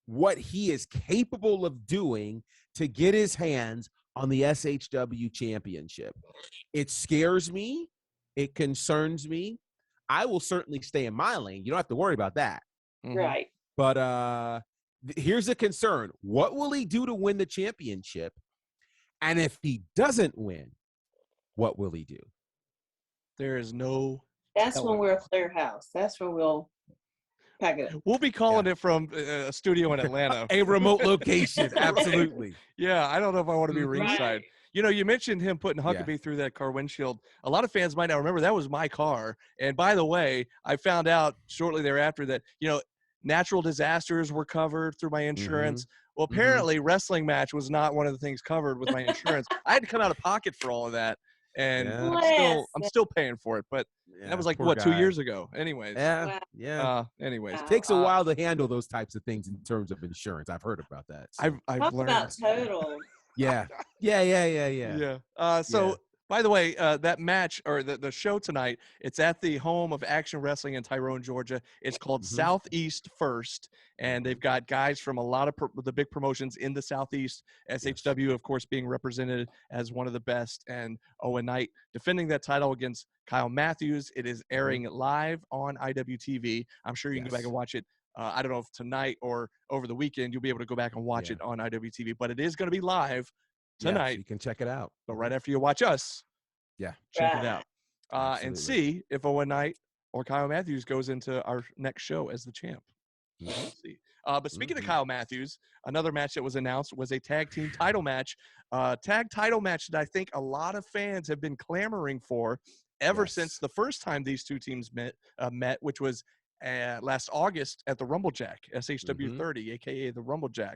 what he is capable of doing to get his hands on the SHW Championship. It scares me. It concerns me. I will certainly stay in my lane. You don't have to worry about that. Right. But here's a concern. What will he do to win the championship? And if he doesn't win, what will he do? There is no. That's telling. when we're a clear house. That's when we'll Pack it up. We'll be calling it from a studio in Atlanta. A remote location. Absolutely. Yeah, I don't know if I want to be ringside. Right. You know, you mentioned him putting Yeah. Huckabee through that car windshield. A lot of fans might not remember that was my car. And by the way, I found out shortly thereafter that, you know, natural disasters were covered through my insurance. Well, apparently wrestling match was not one of the things covered with my insurance. I had to come out of pocket for all of that. And Yeah. I'm still paying for it. But that was like, poor what, 2 guy. years ago? Anyways. Yeah. Wow. Yeah. Anyways. Wow. Takes a while to handle those types of things in terms of insurance. I've heard about that. So. I've Talk learned. about total. Yeah. Yeah. So, by the way, that match or the show tonight, it's at the home of Action Wrestling in Tyrone, Georgia. It's called Southeast First, and they've got guys from a lot of the big promotions in the Southeast. SHW, of course, being represented as one of the best, and Owen Knight defending that title against Kyle Matthews. It is airing live on IWTV. I'm sure you can go back and watch it. I don't know if tonight or over the weekend you'll be able to go back and watch it on IWTV, but it is going to be live tonight. So you can check it out. But right after you watch us, check it out. And Absolutely. see if Owen Knight or Kyle Matthews goes into our next show as the champ. We'll see. But speaking of Kyle Matthews, another match that was announced was a tag team title match. Tag title match that I think a lot of fans have been clamoring for ever since the first time these two teams met, which was last August at the Rumblejack, SHW 30, aka the Rumblejack.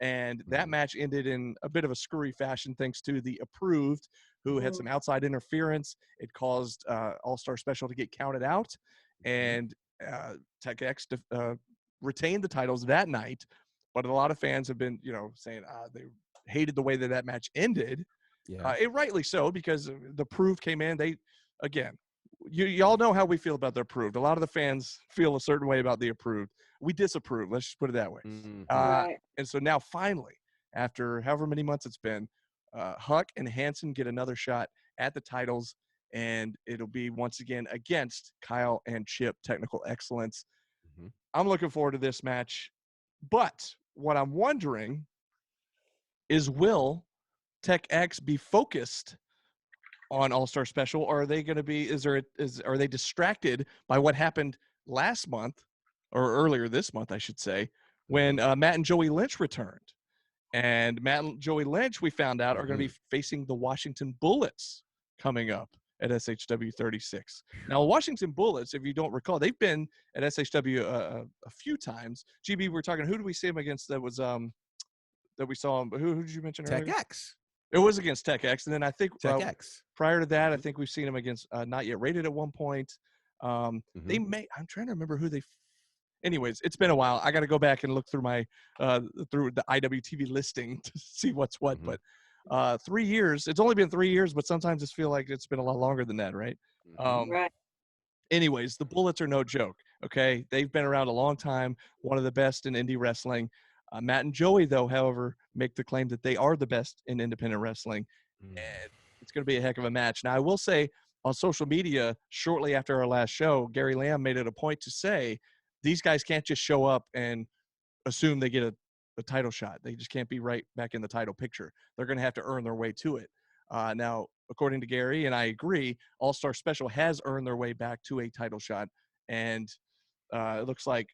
And that match ended in a bit of a screwy fashion thanks to the Approved, who had some outside interference. It caused All-Star Special to get counted out, and Tech X retained the titles that night. But a lot of fans have been, saying they hated the way that match ended. It rightly so, because the Approved came in. They, again, y'all know how we feel about the Approved. A lot of the fans feel a certain way about the Approved. We disapprove. Let's just put it that way. And so now, finally, after however many months it's been, Huck and Hanson get another shot at the titles, and it'll be once again against Kyle and Chip Technical Excellence. I'm looking forward to this match, but what I'm wondering is, will Tech X be focused on All-Star Special, or are they going to be? Are they distracted by what happened last month, or earlier this month, I should say, when Matt and Joey Lynch returned? And Matt and Joey Lynch, we found out, are going to be facing the Washington Bullets coming up at SHW 36. Now, Washington Bullets, if you don't recall, they've been at SHW a few times. GB, we're talking, who did we see them against that was that we saw him? Who did you mention earlier? Tech X. It was against Tech X. And then I think Tech X. prior to that, I think we've seen them against Not Yet Rated at one point. I'm trying to remember who they anyways, it's been a while. I got to go back and look through my through the IWTV listing to see what's what. But 3 years. It's only been 3 years, but sometimes it feels like it's been a lot longer than that, right? Right. Anyways, the Bullets are no joke. Okay, they've been around a long time. One of the best in indie wrestling. Matt and Joey, though, however, make the claim that they are the best in independent wrestling, and it's going to be a heck of a match. Now, I will say on social media, shortly after our last show, Gary Lamb made it a point to say these guys can't just show up and assume they get a title shot. They just can't be right back in the title picture. They're going to have to earn their way to it. Now, according to Gary, and I agree, All-Star Special has earned their way back to a title shot. And it looks like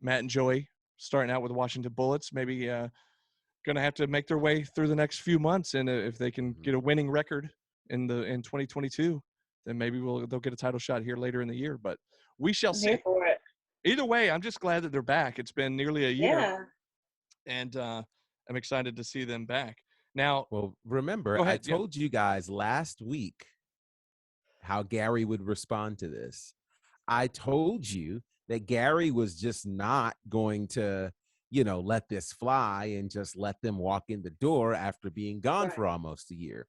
Matt and Joey, starting out with the Washington Bullets, maybe going to have to make their way through the next few months. And if they can get a winning record in 2022, then maybe they'll get a title shot here later in the year. But we shall see. Here for it. Either way, I'm just glad that they're back. It's been nearly a year. Yeah. And I'm excited to see them back. Now, well, remember, go ahead, I told you guys last week how Gary would respond to this. I told you that Gary was just not going to, let this fly and just let them walk in the door after being gone for almost a year.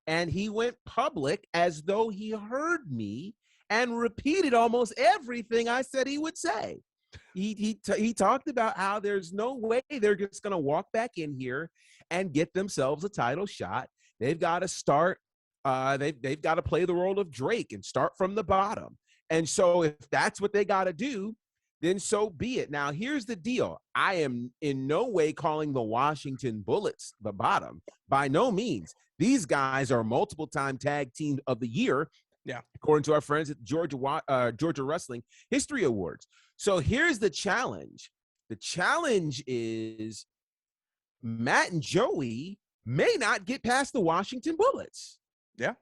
And he went public as though he heard me and repeated almost everything I said he would say. He talked about how there's no way they're just going to walk back in here and get themselves a title shot. They've got to start. They've got to play the role of Drake and start from the bottom. And so if that's what they got to do, then so be it. Now, here's the deal. I am in no way calling the Washington Bullets the bottom. By no means. These guys are multiple-time tag team of the year Yeah. According to our friends at Georgia Wrestling History Awards. So here's the challenge. The challenge is Matt and Joey may not get past the Washington Bullets. Yeah.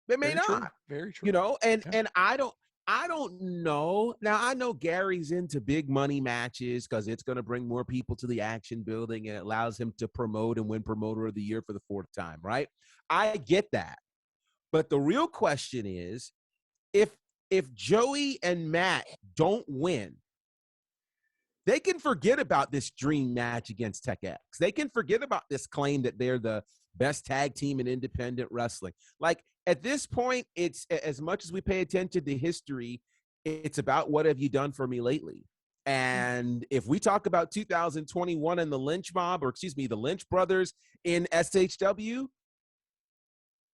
They may Very true. not. Very true. You know, and Yeah. and I don't know. Now I know Gary's into big money matches because it's going to bring more people to the Action Building and it allows him to promote and win Promoter of the Year for the 4th time, right? I get that. But the real question is, if Joey and Matt don't win, they can forget about this dream match against Tech X. They can forget about this claim that they're the best tag team in independent wrestling. Like, at this point, it's as much as we pay attention to history, it's about what have you done for me lately. And if we talk about 2021 and the Lynch mob, or excuse me, the Lynch brothers in SHW,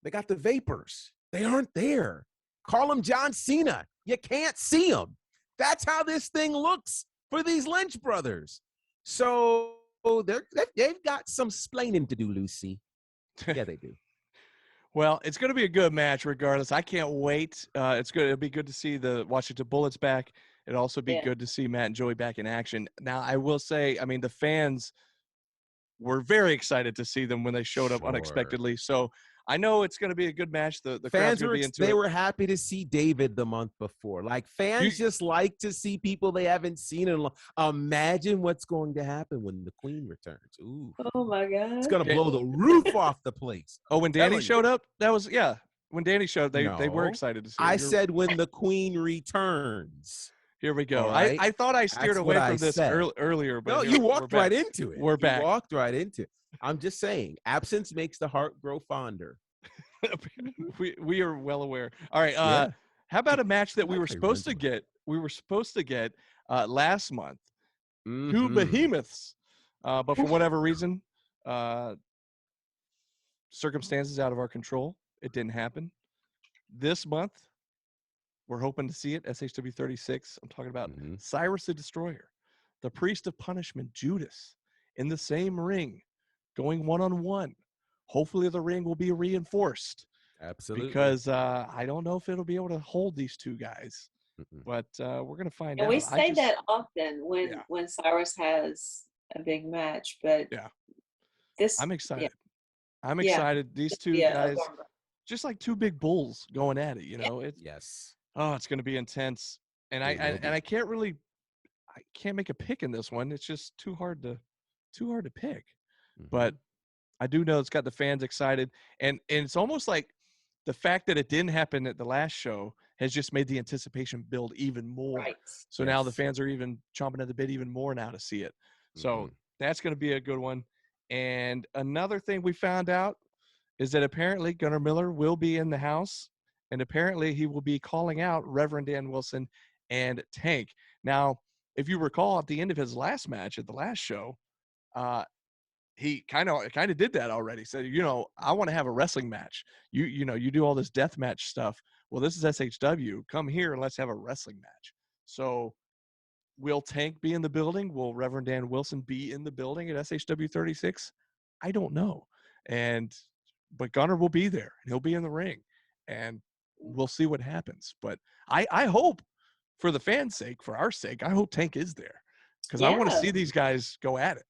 they got the vapors. They aren't there. Call them John Cena. You can't see them. That's how this thing looks for these Lynch brothers. So they've got some splaining to do, Lucy. Yeah, they do. Well, it's going to be a good match regardless. I can't wait. It'll be good to see the Washington Bullets back. It'll also be good to see Matt and Joey back in action. Now, I will say, I mean, the fans were very excited to see them when they showed up unexpectedly. So I know it's going to be a good match. The fans were were happy to see David the month before. Like, fans just like to see people they haven't seen in long. Imagine what's going to happen when the Queen returns. Ooh. Oh my God. It's going to blow the roof off the place. Oh, when Danny showed up, that was when Danny showed, they were No. excited to see. I said when the Queen returns. Here we go. Right. I thought I steered That's away what from I this said. earlier, but No, here you we're walked back. right into it. We're back. You walked right into it. I'm just saying, absence makes the heart grow fonder. we are well aware. All right. Yeah. How about a match that we were Okay, supposed to Rosemary. get? We were supposed to get last month. Two Mhm. behemoths, but for whatever reason, circumstances out of our control, it didn't happen. This month, we're hoping to see it. SHW 36. I'm talking about Mhm. Cyrus the Destroyer, the Priest of Punishment, Judas, in the same ring, going one-on-one. Hopefully the ring will be reinforced. Absolutely. Because I don't know if it'll be able to hold these two guys, Mm-mm. but we're gonna find And out. we say that often when Cyrus has a big match, but this I'm excited. Yeah. I'm Yeah. excited. These two Yeah, guys, just like two big bulls going at it. You know, Yes. it's gonna be intense. And It will be. I can't make a pick in this one. It's just too hard to pick. Mhm. But I do know it's got the fans excited, and it's almost like the fact that it didn't happen at the last show has just made the anticipation build even more. Right. So now the Yes. fans are even chomping at the bit even more now to see it. So Mhm. that's going to be a good one. And another thing we found out is that apparently Gunnar Miller will be in the house, and apparently he will be calling out Reverend Dan Wilson and Tank. Now, if you recall, at the end of his last match at the last show, he kind of did that already. Said, I want to have a wrestling match. You do all this death match stuff. Well, this is SHW. Come here and let's have a wrestling match. So will Tank be in the building? Will Reverend Dan Wilson be in the building at SHW 36? I don't know. But Gunnar will be there. He'll be in the ring, and we'll see what happens. But I hope, for the fans' sake, for our sake, I hope Tank is there, because I want to see these guys go at it.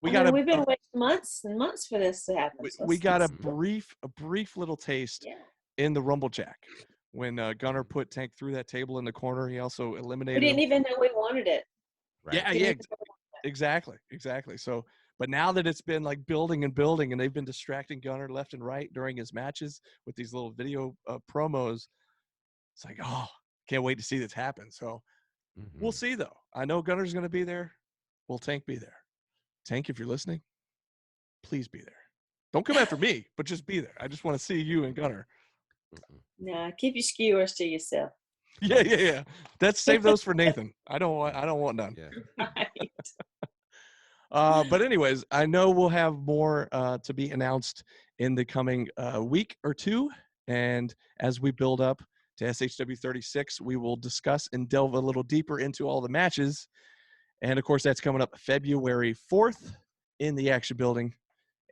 We've been waiting months and months for this to happen. we got a brief little taste in the Rumble Jack when Gunnar put Tank through that table in the corner. He also eliminated. We didn't even know we wanted it. Right. Yeah, exactly. So, but now that it's been like building and building, and they've been distracting Gunnar left and right during his matches with these little video promos, it's like, can't wait to see this happen. So we'll see, though. I know Gunnar's going to be there. Will Tank be there? Tank, if you're listening, please be there. Don't come after me, but just be there. I just want to see you and Gunnar. Nah, keep your skewers to yourself. Yeah. Save those for Nathan. I don't want none. Yeah. Right. But anyways, I know we'll have more to be announced in the coming week or two. And as we build up to SHW 36, we will discuss and delve a little deeper into all the matches. And, of course, that's coming up February 4th in the Action Building,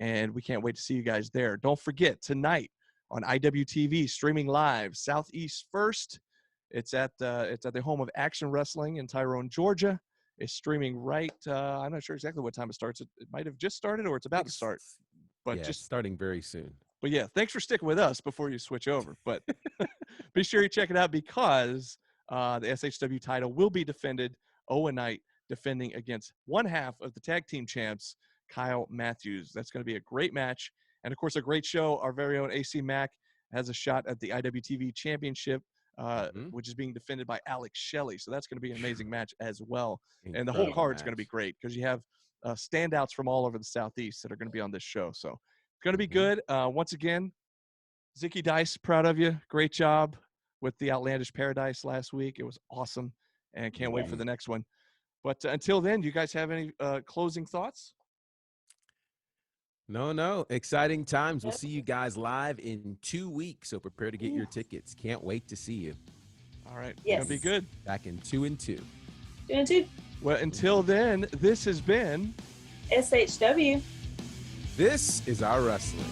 and we can't wait to see you guys there. Don't forget, tonight on IWTV, streaming live, Southeast First. It's at the home of Action Wrestling in Tyrone, Georgia. It's streaming right. I'm not sure exactly what time it starts. It might have just started or it's about to start. But yeah, just starting very soon. But yeah, thanks for sticking with us before you switch over. But be sure you check it out because the SHW title will be defended. Owen Knight defending against one half of the tag team champs, Kyle Matthews. That's going to be a great match. And, of course, a great show. Our very own AC Mack has a shot at the IWTV Championship, which is being defended by Alex Shelley. So that's going to be an amazing match as well. And the whole card's going to be great because you have standouts from all over the Southeast that are going to be on this show. So it's going to be good. Once again, Zicky Dice, proud of you. Great job with the Outlandish Paradise last week. It was awesome, and can't wait for the next one. But until then, you guys have any closing thoughts? No. Exciting times. We'll see you guys live in 2 weeks, so prepare to get your tickets. Can't wait to see you. All right. Yes. It's going to be good. Back in 2 and 2. 2 and 2. Well, until then, this has been SHW. This is our wrestling.